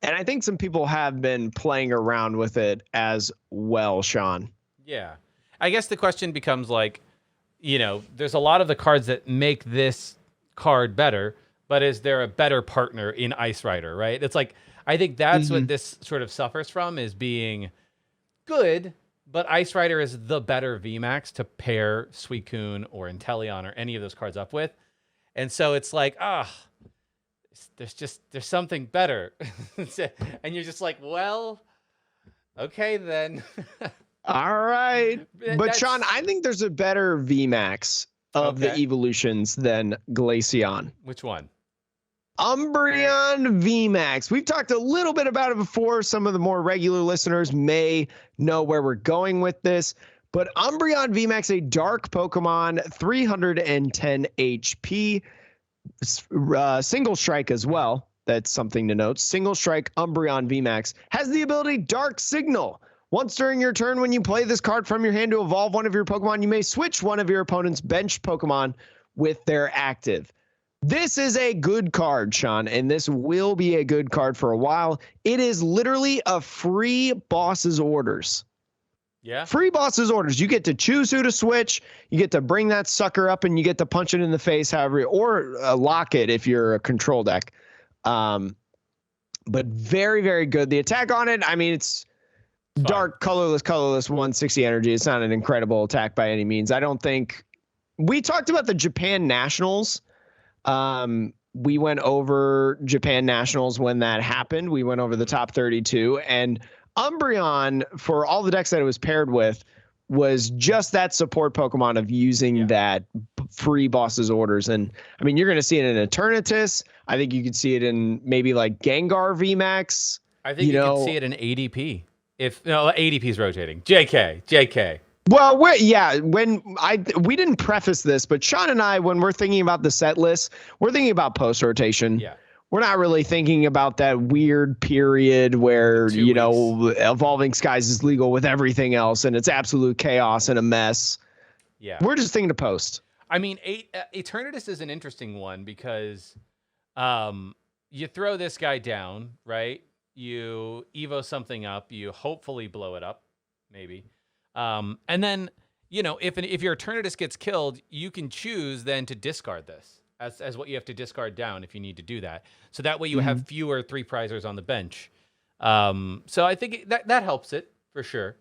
I think some people have been playing around with it as well, Sean. Yeah. I guess the question becomes like, you know, there's a lot of the cards that make this card better, but is there a better partner in Ice Rider, right? It's like, I think that's what this sort of suffers from, is being good, but Ice Rider is the better VMAX to pair Suicune or Inteleon or any of those cards up with. And so it's like, there's something better. And you're just like, well, okay then. All right. But Sean, I think there's a better VMAX of the evolutions than Glaceon. Which one? Umbreon VMAX. We've talked a little bit about it before. Some of the more regular listeners may know where we're going with this. But Umbreon VMAX, a dark Pokemon, 310 HP, single strike as well. That's something to note. Single strike Umbreon VMAX has the ability Dark Signal. Once during your turn, when you play this card from your hand to evolve one of your Pokemon, you may switch one of your opponent's bench Pokemon with their active. This is a good card, Sean, and this will be a good card for a while. It is literally a free boss's orders. Yeah. Free boss's orders. You get to choose who to switch. You get to bring that sucker up, and you get to punch it in the face, however, or lock it if you're a control deck. But very, very good. The attack on it, I mean, it's dark, colorless, 160 energy. It's not an incredible attack by any means. I don't think we talked about the Japan Nationals. We went over Japan Nationals when that happened. We went over the top 32, and Umbreon, for all the decks that it was paired with, was just that support Pokemon of using that free boss's orders. And I mean, you're going to see it in Eternatus. I think you could see it in maybe like Gengar VMAX. I think you could see it in ADP. ADP is rotating. JK. Well, we didn't preface this, but Sean and I, when we're thinking about the set list, we're thinking about post rotation. Yeah. We're not really thinking about that weird period where, Evolving Skies is legal with everything else and it's absolute chaos and a mess. Yeah. We're just thinking to post. I mean, Eternatus is an interesting one because you throw this guy down, right? You Evo something up. You hopefully blow it up, maybe. And then, if your Eternatus gets killed, you can choose then to discard this. As what you have to discard down if you need to do that. So that way you have fewer 3-prizers on the bench. So I think that helps it for sure.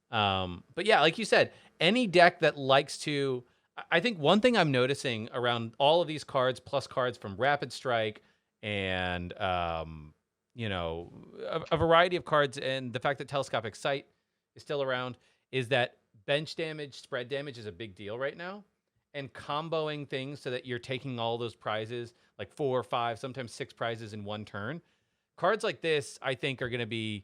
But yeah, like you said, any deck that likes to... I think one thing I'm noticing around all of these cards, plus cards from Rapid Strike and, a variety of cards, and the fact that Telescopic Sight is still around, is that bench damage, spread damage is a big deal right now. And comboing things so that you're taking all those prizes, like 4 or 5, sometimes 6 prizes in one turn. Cards like this, I think, are going to be...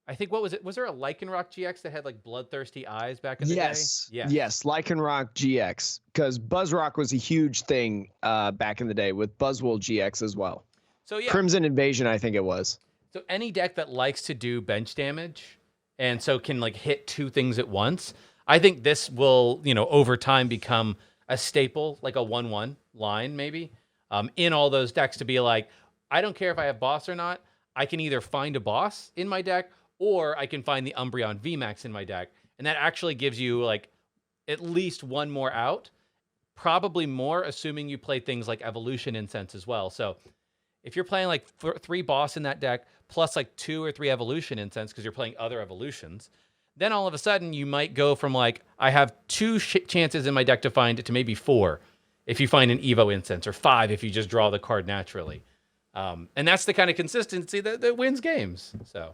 I think, what was it? Was there a Lycanroc GX that had, like, bloodthirsty eyes back in the day? Yes, Lycanroc GX. Because Buzzrock was a huge thing back in the day with Buzzwole GX as well. So yeah. Crimson Invasion, I think it was. So any deck that likes to do bench damage and so can, like, hit 2 things at once, I think this will, over time become... a staple, like a 1/1 line, maybe, in all those decks to be like, I don't care if I have boss or not. I can either find a boss in my deck or I can find the Umbreon VMAX in my deck. And that actually gives you like at least one more out, probably more, assuming you play things like Evolution Incense as well. So if you're playing like 3 boss in that deck, plus like 2 or 3 Evolution Incense, because you're playing other evolutions, then all of a sudden you might go from like, I have 2 chances in my deck to find it to maybe 4 if you find an Evo Incense, or 5 if you just draw the card naturally. And that's the kind of consistency that wins games. So.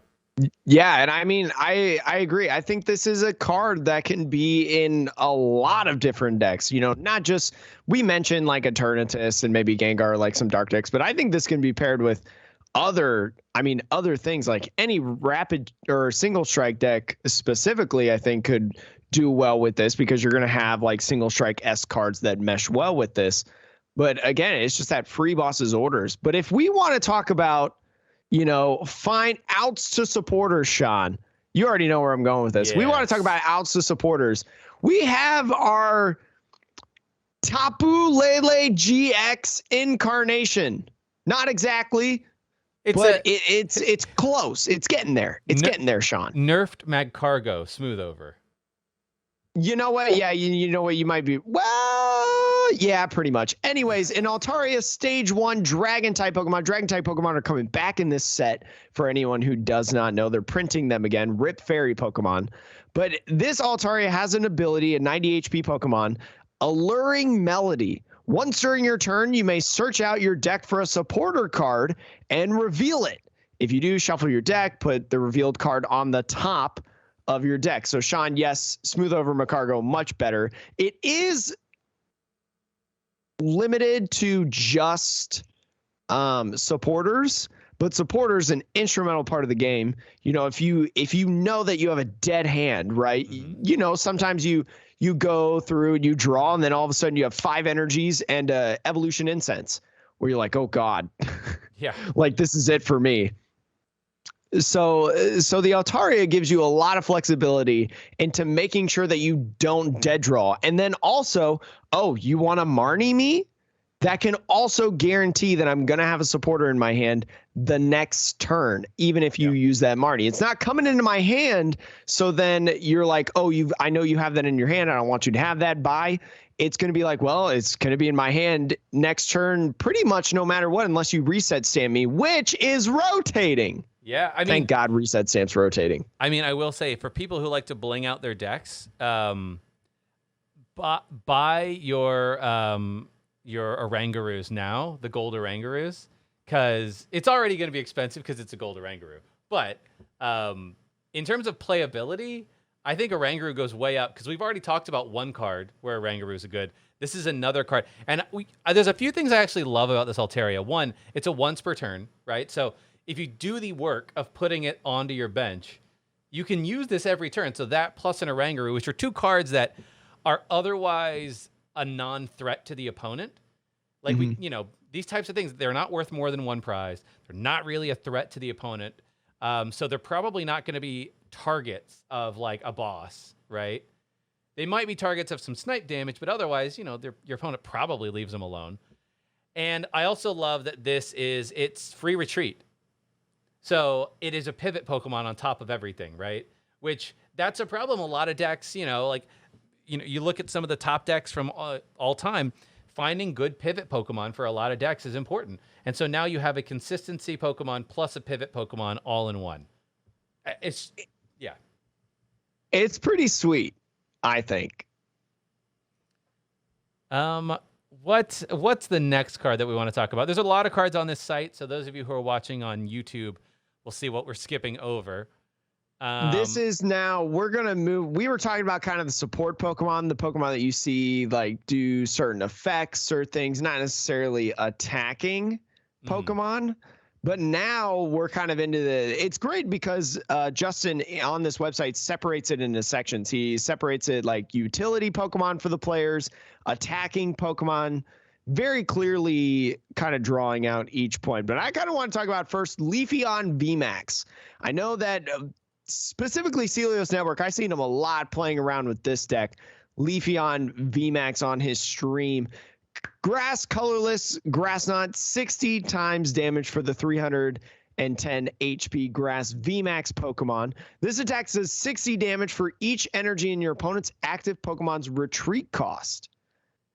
Yeah, and I mean, I agree. I think this is a card that can be in a lot of different decks. Not just, we mentioned like Eternatus and maybe Gengar, like some dark decks, but I think this can be paired with other things, like any rapid or single strike deck specifically, I think could do well with this, because you're going to have like single strike S cards that mesh well with this. But again, it's just that free boss's orders. But if we want to talk about, find outs to supporters, Sean, you already know where I'm going with this. Yes. We want to talk about outs to supporters. We have our Tapu Lele GX incarnation. Not exactly. It's close. It's getting there. It's getting there, Sean. Nerfed Magcargo, smooth over. You know what? Yeah, you know what? You might be. Well, yeah, pretty much. Anyways, in Altaria Stage 1 Dragon-type Pokemon. Dragon-type Pokemon are coming back in this set for anyone who does not know. They're printing them again. Rip Fairy Pokemon. But this Altaria has an ability, a 90 HP Pokemon, Alluring Melody. Once during your turn, you may search out your deck for a supporter card and reveal it. If you do, shuffle your deck, put the revealed card on the top of your deck. So, Sean, yes, smooth over Magcargo, much better. It is limited to just supporters, but supporters an instrumental part of the game. If you know that you have a dead hand, right? Mm-hmm. Sometimes you go through and you draw, and then all of a sudden you have 5 energies and Evolution Incense, where you're like, oh God, yeah, like this is it for me. So the Altaria gives you a lot of flexibility into making sure that you don't dead draw. And then also, oh, you want to Marnie me? That can also guarantee that I'm going to have a supporter in my hand the next turn, even if you use that Marnie. It's not coming into my hand, so then you're like, oh, I know you have that in your hand. I don't want you to have that. Bye. It's going to be like, well, it's going to be in my hand next turn pretty much no matter what, unless you reset stamp me, which is rotating. Yeah, I mean, thank God reset stamp's rotating. I mean, I will say, for people who like to bling out their decks, buy your Orangaroos now, the gold Orangaroos, because it's already going to be expensive because it's a gold Orangaroo. But in terms of playability, I think Orangaroo goes way up because we've already talked about one card where Orangaroos are good. This is another card. And there's a few things I actually love about this Altaria. One, it's a once per turn, right? So if you do the work of putting it onto your bench, you can use this every turn. So that plus an Orangaroo, which are two cards that are otherwise a non-threat to the opponent. Like, these types of things, they're not worth more than one prize. They're not really a threat to the opponent. So they're probably not going to be targets of, like, a boss, right? They might be targets of some snipe damage, but otherwise, your opponent probably leaves them alone. And I also love that it's free retreat. So it is a pivot Pokemon on top of everything, right? Which, that's a problem. A lot of decks, you look at some of the top decks from all time, finding good pivot Pokemon for a lot of decks is important. And so now you have a consistency Pokemon plus a pivot Pokemon all in one. It's pretty sweet, I think. What's the next card that we want to talk about? There's a lot of cards on this site, so those of you who are watching on YouTube will see what we're skipping over. This is now, we're going to move. We were talking about kind of the support Pokemon, the Pokemon that you see like do certain effects or things, not necessarily attacking Pokemon. But now we're kind of into it's great because Justin on this website separates it into sections. He separates it like utility Pokemon for the players, attacking Pokemon, very clearly kind of drawing out each point. But I kind of want to talk about first Leafeon VMAX. I know that specifically Celios Network, I've seen him a lot playing around with this deck. Leafeon VMAX on his stream. Grass, colorless, grass knot, 60 times damage for the 310 HP grass VMAX Pokemon. This attack does 60 damage for each energy in your opponent's active Pokemon's retreat cost.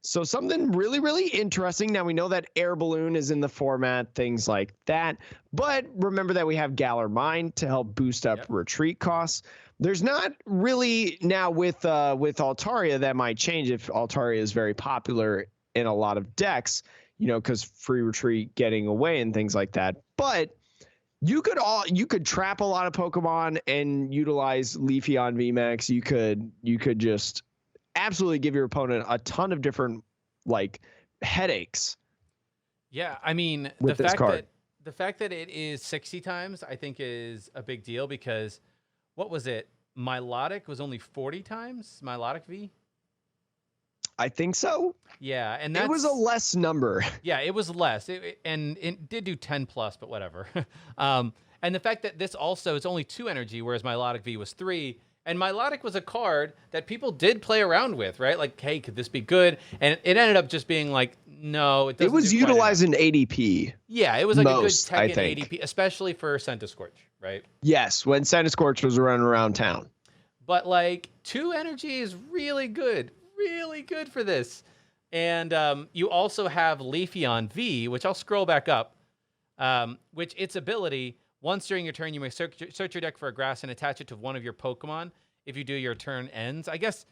So something really, really interesting. Now we know that Air Balloon is in the format, things like that. But remember that we have Galar Mine to help boost up retreat costs. There's not really now with Altaria that might change if Altaria is very popular in a lot of decks, because free retreat getting away and things like that. But you could trap a lot of Pokemon and utilize Leafeon VMAX. You could just absolutely give your opponent a ton of different like headaches. Yeah, I mean, the fact that it is 60 times, I think is a big deal because what was it? Milotic was only 40 times. Milotic V. I think so. Yeah, and it was a less number. Yeah, it was less, and it did do 10 plus, but whatever. And the fact that this also is only 2 energy, whereas Milotic V was 3. And Milotic was a card that people did play around with, right? Like, hey, could this be good? And it ended up just being like, no, it doesn't. It was utilized in ADP. Yeah, it was like a good tech in ADP, especially for Centiskorch, right? Yes, when Centiskorch was running around town. But like 2 energy is really good for this. And you also have Leafeon V, which I'll scroll back up, which its ability, once during your turn, you may search your deck for a grass and attach it to one of your Pokemon. If you do, your turn ends. I guess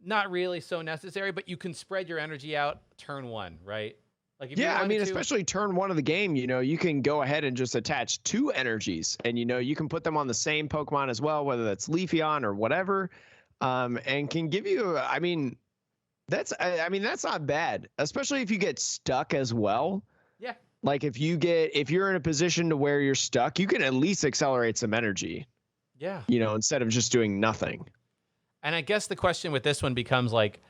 not really so necessary, but you can spread your energy out turn 1, right? Like if I mean, especially turn 1 of the game, you can go ahead and just attach 2 energies, and you can put them on the same Pokemon as well, whether that's Leafeon or whatever, and can give you. I mean, that's not bad, especially if you get stuck as well. Yeah. Like if you're in a position to where you're stuck, you can at least accelerate some energy. Yeah. Instead of just doing nothing. And I guess the question with this one becomes like,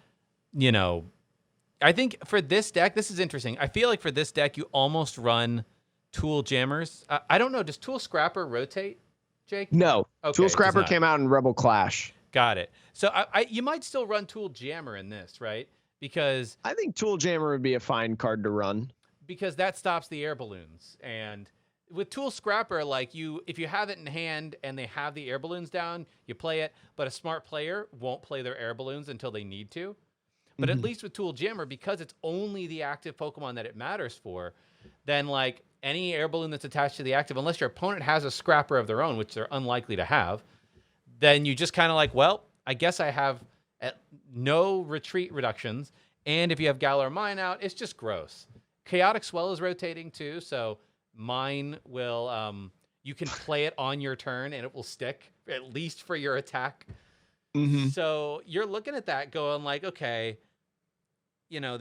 I think for this deck, this is interesting. I feel like for this deck, you almost run Tool Jammers. I don't know. Does Tool Scrapper rotate? Jake? No. Okay, Tool it does Scrapper not. came out in Rebel Clash. Got it. So you might still run Tool Jammer in this, right? Because I think Tool Jammer would be a fine card to run. Because that stops the air balloons. And with Tool Scrapper, like if you have it in hand and they have the air balloons down, you play it. But a smart player won't play their air balloons until they need to. But at least with Tool Jammer, because it's only the active Pokemon that it matters for, then like any air balloon that's attached to the active, unless your opponent has a Scrapper of their own, which they're unlikely to have, then you just kind of like, well, I guess I have no retreat reductions. And if you have Galar Mine out, it's just gross. Chaotic Swell is rotating too, so Mine will, you can play it on your turn and it will stick, at least for your attack. So you're looking at that going like, okay, you know,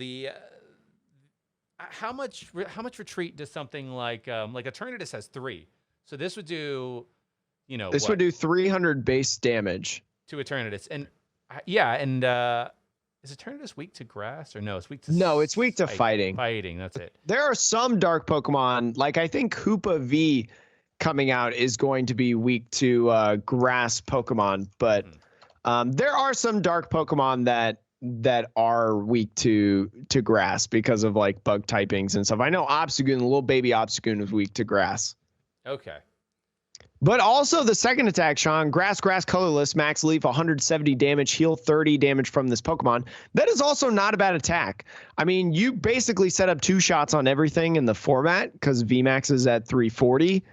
how much retreat does something like Eternatus has 3. So this would do, you know, this would do 300 base damage to Eternatus. And yeah, and is Eternatus weak to grass or no? It's weak to it's weak to fighting. Fighting, that's it. There are some dark Pokemon, like I think Hoopa V coming out is going to be weak to grass Pokemon, but there are some dark Pokemon that are weak to grass because of like bug typings and stuff. I know Obstagoon, the little baby Obstagoon, is weak to grass. Okay. But also the second attack, Sean, grass, colorless, max leaf, 170 damage, heal 30 damage from this Pokemon. That is also not a bad attack. I mean, you basically set up 2 shots on everything in the format because VMAX is at 340.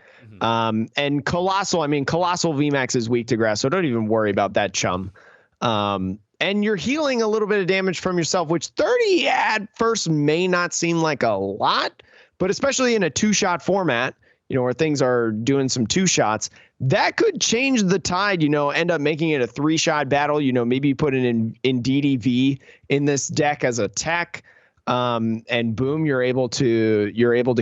And Colossal VMAX is weak to grass, so don't even worry about that, chum. And you're healing a little bit of damage from yourself, which 30 at first may not seem like a lot, but especially in a 2-shot format, you know, where things are doing some 2 shots, that could change the tide, you know, end up making it a 3-shot battle. You know, maybe you put it in DDV in this deck as a tech, and boom, you're able to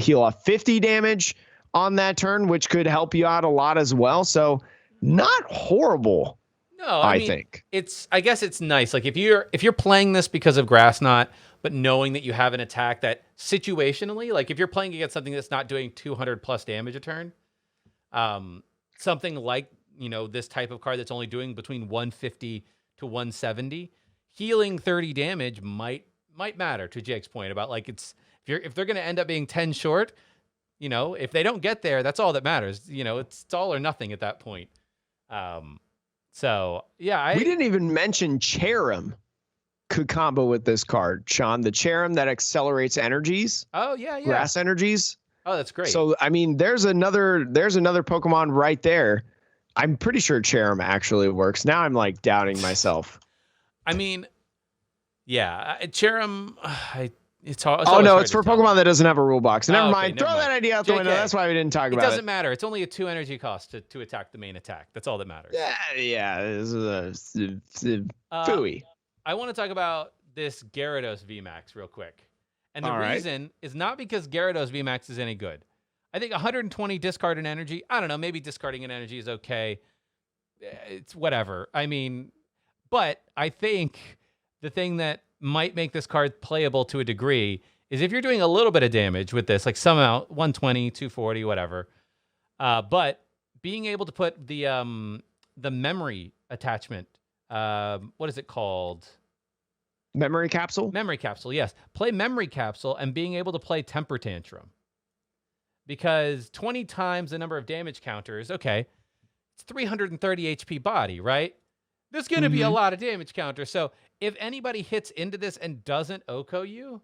heal off 50 damage on that turn, which could help you out a lot as well. So not horrible. No, I mean, think I guess it's nice. Like if you're playing this because of Grass Knot, but knowing that you have an attack that situationally, like if you're playing against something that's not doing 200 plus damage a turn, something like, you know, this type of card that's only doing between 150 to 170, healing 30 damage might matter, to Jake's point about like if they're going to end up being 10 short, you know, if they don't get there, that's all that matters. You know, it's all or nothing at that point. So yeah, we didn't even mention Cherim could combo with this card, Sean. The Cherim that accelerates energies. Oh yeah. Grass energies. Oh, that's great. So I mean, there's another Pokemon right there. I'm pretty sure Cherim actually works. Now I'm like doubting myself. I mean, yeah, Cherim. It's hard. It's for Pokemon that doesn't have a rule box. Never mind. Throw that idea out the window. That's why we didn't talk about it. It doesn't matter. It's only a 2 energy cost to attack the main attack. That's all that matters. Yeah. Fooey. I want to talk about this Gyarados VMAX real quick. And the reason is not because Gyarados VMAX is any good. I think 120 discard an energy. I don't know. Maybe discarding an energy is okay. It's whatever. I mean, but I think the thing that might make this card playable to a degree is if you're doing a little bit of damage with this, like some amount, 120, 240, whatever. But being able to put the memory attachment, what is it called? Memory Capsule? Memory Capsule, yes. Play Memory Capsule and being able to play Temper Tantrum. Because 20 times the number of damage counters, okay, it's 330 HP body, right? There's going to be a lot of damage counter. So if anybody hits into this and doesn't OHKO you,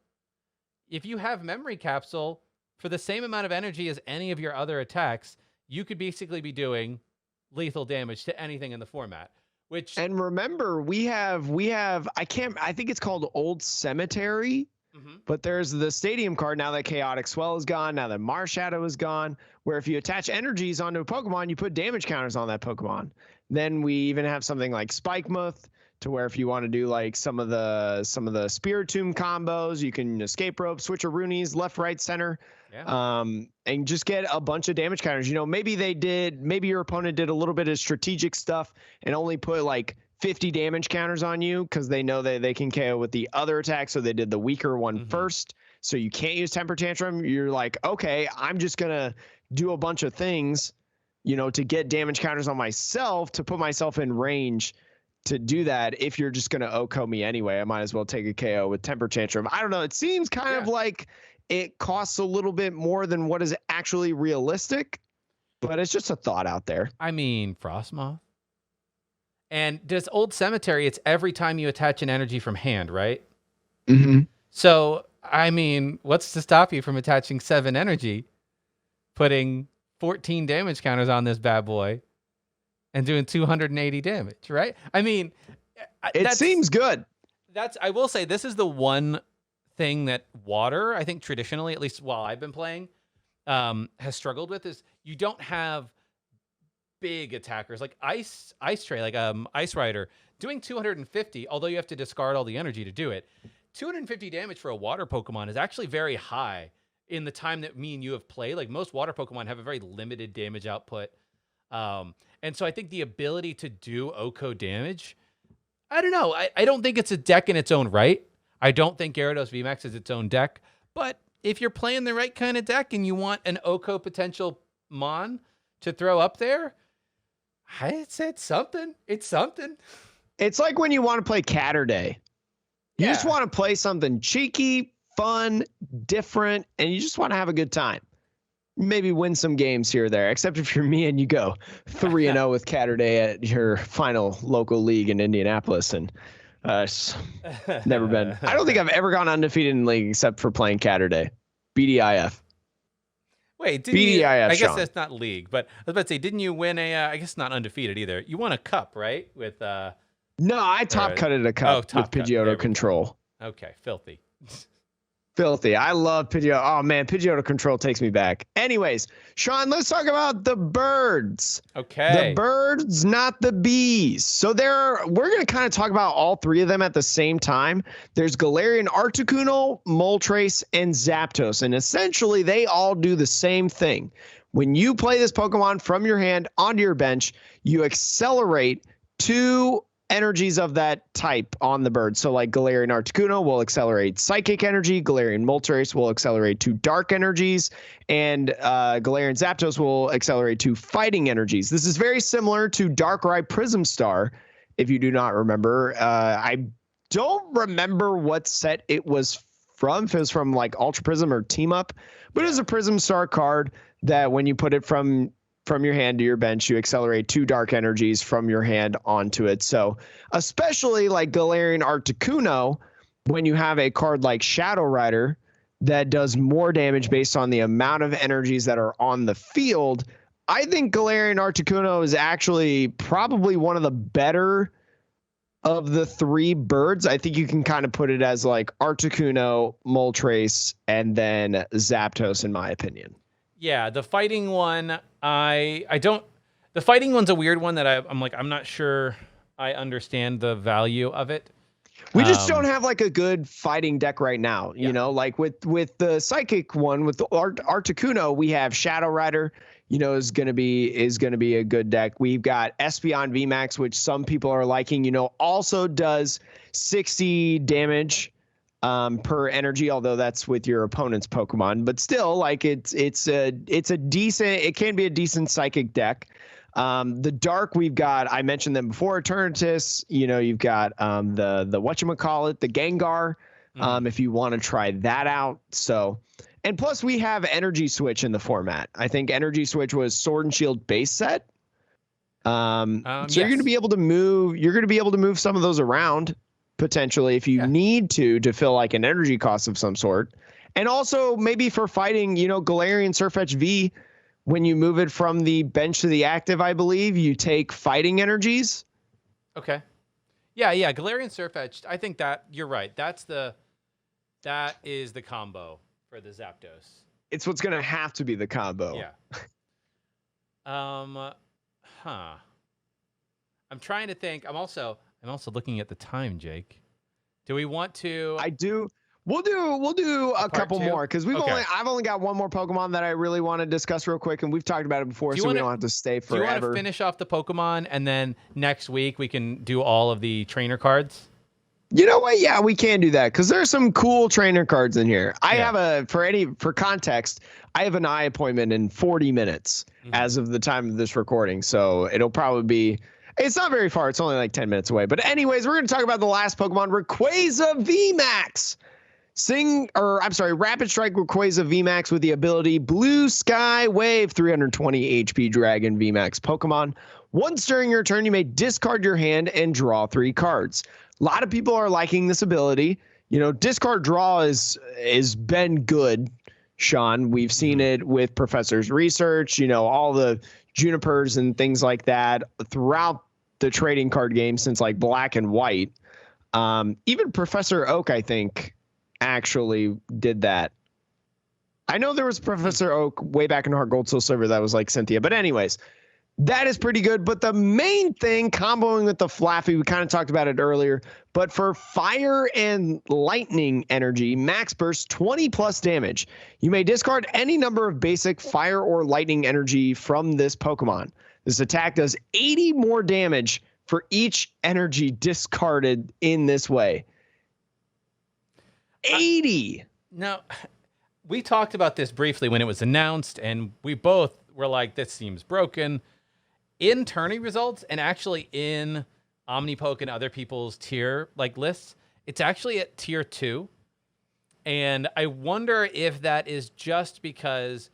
if you have Memory Capsule for the same amount of energy as any of your other attacks, you could basically be doing lethal damage to anything in the format. And remember, we have I think it's called Old Cemetery, but there's the stadium card now that Chaotic Swell is gone, now that Marshadow is gone, where if you attach energies onto a Pokemon, you put damage counters on that Pokemon. Then we even have something like Spikemuth, to where if you want to do like some of the Spiritomb combos, you can escape rope, switcheroonies, left, right, center, and just get a bunch of damage counters. You know, maybe your opponent did a little bit of strategic stuff and only put like 50 damage counters on you because they know that they can KO with the other attack, so they did the weaker one first. So you can't use Temper Tantrum. You're like, okay, I'm just gonna do a bunch of things to get damage counters on myself, to put myself in range to do that. If you're just going to OHKO me anyway, I might as well take a KO with Temper Tantrum. I don't know. It seems kind of like it costs a little bit more than what is actually realistic, but it's just a thought out there. I mean, Frostmoth. And this Old Cemetery, it's every time you attach an energy from hand, right? Mm-hmm. So, I mean, what's to stop you from attaching 7 energy, putting 14 damage counters on this bad boy, and doing 280 damage, right? I mean, it seems good. I will say, this is the one thing that Water, I think traditionally, at least while I've been playing, has struggled with, is you don't have big attackers like Ice Tray, like Ice Rider, doing 250, although you have to discard all the energy to do it. 250 damage for a water Pokemon is actually very high in the time that me and you have played. Like, most water Pokemon have a very limited damage output. And so I think the ability to do OHKO damage, I don't know. I don't think it's a deck in its own right. I don't think Gyarados VMAX is its own deck. But if you're playing the right kind of deck and you want an OHKO potential Mon to throw up there, I'd say it's something. It's something. It's like when you want to play Catterday. You just want to play something cheeky, fun, different, and you just want to have a good time. Maybe win some games here or there, except if you're me and you go 3-0 with Catterday at your final local league in Indianapolis. And it's never been. I don't think I've ever gone undefeated in league except for playing Catterday. BDIF. Wait, didn't you? I guess that's not league, but I was about to say, didn't you win I guess not undefeated either. You won a cup, right? With No, I top cutted a cup with Pidgeotto Control. Okay, filthy. Filthy. I love Pidgeotto. Oh man, Pidgeotto Control takes me back. Anyways, Sean, let's talk about the birds. Okay. The birds, not the bees. So we're going to kind of talk about all 3 of them at the same time. There's Galarian Articuno, Moltres, and Zapdos. And essentially, they all do the same thing. When you play this Pokemon from your hand onto your bench, you accelerate 2 energies of that type on the bird. So like Galarian Articuno will accelerate psychic energy, Galarian Moltres will accelerate 2 dark energies, and Galarian Zapdos will accelerate 2 fighting energies. This is very similar to Darkrai Prism Star, if you do not remember. I don't remember what set it was from, if it was from like Ultra Prism or Team Up, but it was a Prism Star card that when you put it from your hand to your bench, you accelerate 2 dark energies from your hand onto it. So especially like Galarian Articuno, when you have a card like Shadow Rider that does more damage based on the amount of energies that are on the field, I think Galarian Articuno is actually probably one of the better of the 3 birds. I think you can kind of put it as like Articuno, Moltres, and then Zapdos, in my opinion. Yeah, the fighting one, the fighting one's a weird one that I'm not sure I understand the value of it. We just don't have like a good fighting deck right now. You know, like with the psychic one, with the Articuno, we have Shadow Rider, is going to be a good deck. We've got Espeon VMAX, which some people are liking, also does 60 damage per energy, although that's with your opponent's Pokemon, but still, like it can be a decent psychic deck. The dark, we've got, I mentioned them before, Eternatus, you've got the whatchamacallit, the Gengar, if you want to try that out. So, and plus we have Energy Switch in the format. I think Energy Switch was Sword and Shield base set. So you're going to be able to move some of those around potentially if you need to fill like an energy cost of some sort. And also maybe for fighting, Galarian Surfetch V, when you move it from the bench to the active, I believe you take fighting energies. Okay. Yeah. Galarian Surfetch. I think that you're right. That is the combo for the Zapdos. It's what's going to have to be the combo. Yeah. I'm trying to think. I'm also looking at the time, Jake. Do we want to? I do. We'll do a couple more because I've only got one more Pokemon that I really want to discuss real quick, and we've talked about it before, so we don't have to stay forever. Do you want to finish off the Pokemon, and then next week we can do all of the trainer cards? You know what? Yeah, we can do that because there's some cool trainer cards in here. I have for context, I have an eye appointment in 40 minutes as of the time of this recording. So it'll probably be, it's not very far. It's only like 10 minutes away. But anyways, we're going to talk about the last Pokemon, Rayquaza VMAX. Rapid Strike Rayquaza VMAX with the ability Blue Sky Wave, 320 HP Dragon VMAX Pokemon. Once during your turn, you may discard your hand and draw 3 cards. A lot of people are liking this ability. You know, discard draw is been good, Sean. We've seen it with Professor's research, you know, all the Junipers and things like that throughout the trading card game since like Black and White. Even Professor Oak, I think, actually did that. I know there was Professor Oak way back in Heart Gold Soul Silver that was like Cynthia. But anyways, that is pretty good. But the main thing, comboing with the Flaffy, we kind of talked about it earlier. But for fire and lightning energy, max burst 20 plus damage. You may discard any number of basic fire or lightning energy from this Pokemon. This attack does 80 more damage for each energy discarded in this way. 80. Now, we talked about this briefly when it was announced, and we both were like, this seems broken. In tourney results, and actually in Omnipoke and other people's tier like lists, it's actually at tier 2. And I wonder if that is just because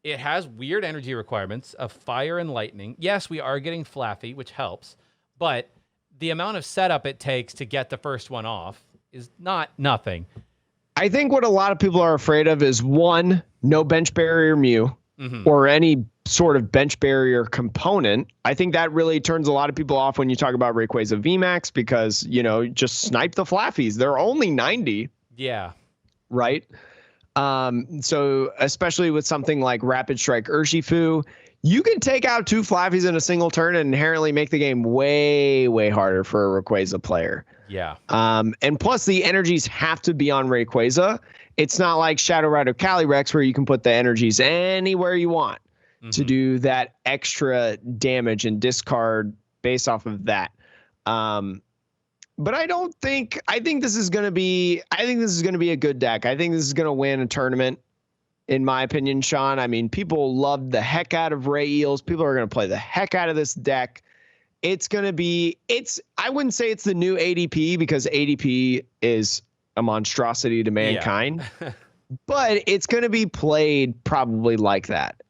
it has weird energy requirements of fire and lightning. Yes, we are getting Flaffy, which helps, but the amount of setup it takes to get the first one off is not nothing. I think what a lot of people are afraid of is, one, no bench barrier Mew or any sort of bench barrier component. I think that really turns a lot of people off when you talk about Rayquaza VMAX because, you know, just snipe the Flaffies. They're only 90. Yeah. Right? So especially with something like Rapid Strike Urshifu, you can take out 2 Flaffies in a single turn and inherently make the game way, way harder for a Rayquaza player. Yeah. And plus the energies have to be on Rayquaza. It's not like Shadow Rider Calyrex where you can put the energies anywhere you want to do that extra damage and discard based off of that. But I think this is going to be a good deck. I think this is going to win a tournament, in my opinion, Sean. I mean, people love the heck out of Ray Eels. People are going to play the heck out of this deck. I wouldn't say it's the new ADP because ADP is a monstrosity to mankind, but it's going to be played probably like that.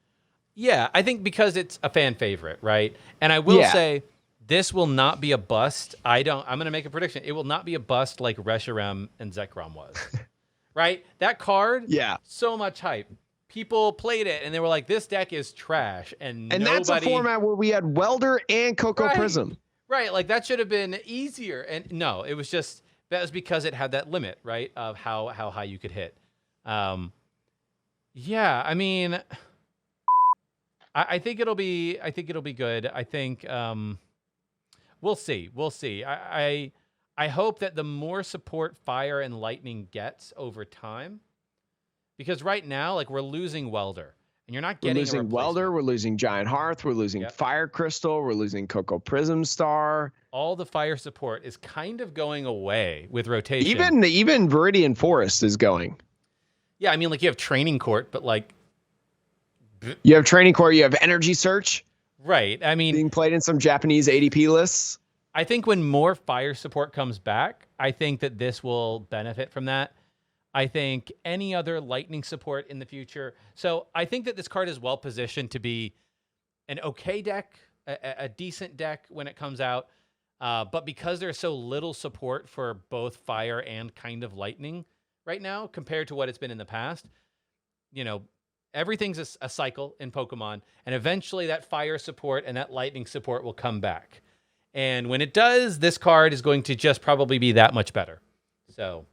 Yeah, I think because it's a fan favorite, right? And I will say this will not be a bust. I'm going to make a prediction. It will not be a bust like Reshiram and Zekrom was, right? That card, so much hype. People played it and they were like, this deck is trash. And that's a format where we had Welder and Coco Prism. Right, like that should have been easier. And no, it was just, that was because it had that limit, right, of how high you could hit. Yeah, I mean, I think it'll be good. I think we'll see. I hope that the more support Fire and Lightning gets over time, because right now, like, we're losing Welder, and you're not getting. We're losing Welder. We're losing Giant Hearth. We're losing Fire Crystal. We're losing Coco Prism Star. All the fire support is kind of going away with rotation. Even Viridian Forest is going. Yeah, I mean, like, you have Training Court, but like, you have Training Court. You have Energy Search. Right. I mean, being played in some Japanese ADP lists. I think when more fire support comes back, I think that this will benefit from that. I think any other lightning support in the future. So I think that this card is well positioned to be an okay deck, a decent deck when it comes out. But because there's so little support for both fire and kind of lightning right now compared to what it's been in the past, you know, everything's a cycle in Pokemon. And eventually that fire support and that lightning support will come back. And when it does, this card is going to just probably be that much better. So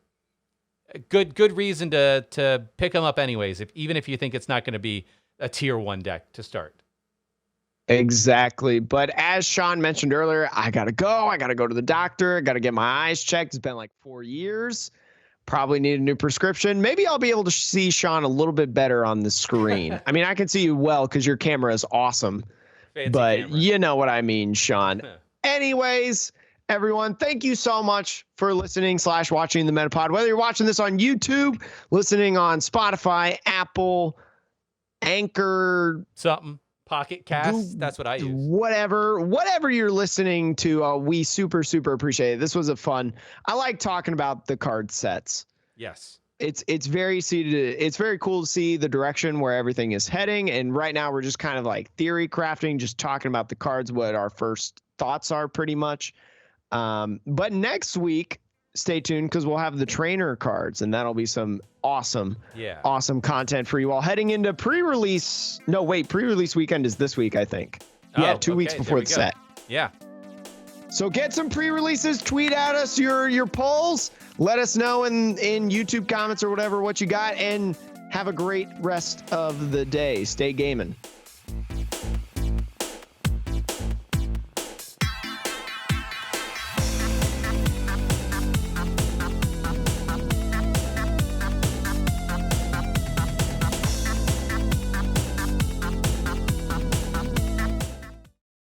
good reason to pick them up anyways, even if you think it's not going to be a tier 1 deck to start. Exactly. But as Sean mentioned earlier, I got to go to the doctor. I got to get my eyes checked. It's been like 4 years. Probably need a new prescription. Maybe I'll be able to see Sean a little bit better on the screen. I mean, I can see you well because your camera is awesome. Fancy but camera. You know what I mean, Sean. Anyways, everyone. Thank you so much for listening / watching the Metapod. Whether you're watching this on YouTube, listening on Spotify, Apple, Anchor, something. Pocket Cast, that's what I use. Whatever you're listening to, we super appreciate it. This was a fun. I like talking about the card sets. Yes. It's very cool to see the direction where everything is heading. And right now we're just kind of like theory crafting, just talking about the cards, what our first thoughts are pretty much. But next week, stay tuned because we'll have the trainer cards, and that'll be some awesome content for you all heading into pre-release. No, wait, pre-release weekend is this week, I think. Yeah, 2 weeks before the set. Yeah. So get some pre-releases, tweet at us your polls, let us know in YouTube comments or whatever what you got, and have a great rest of the day. Stay gaming.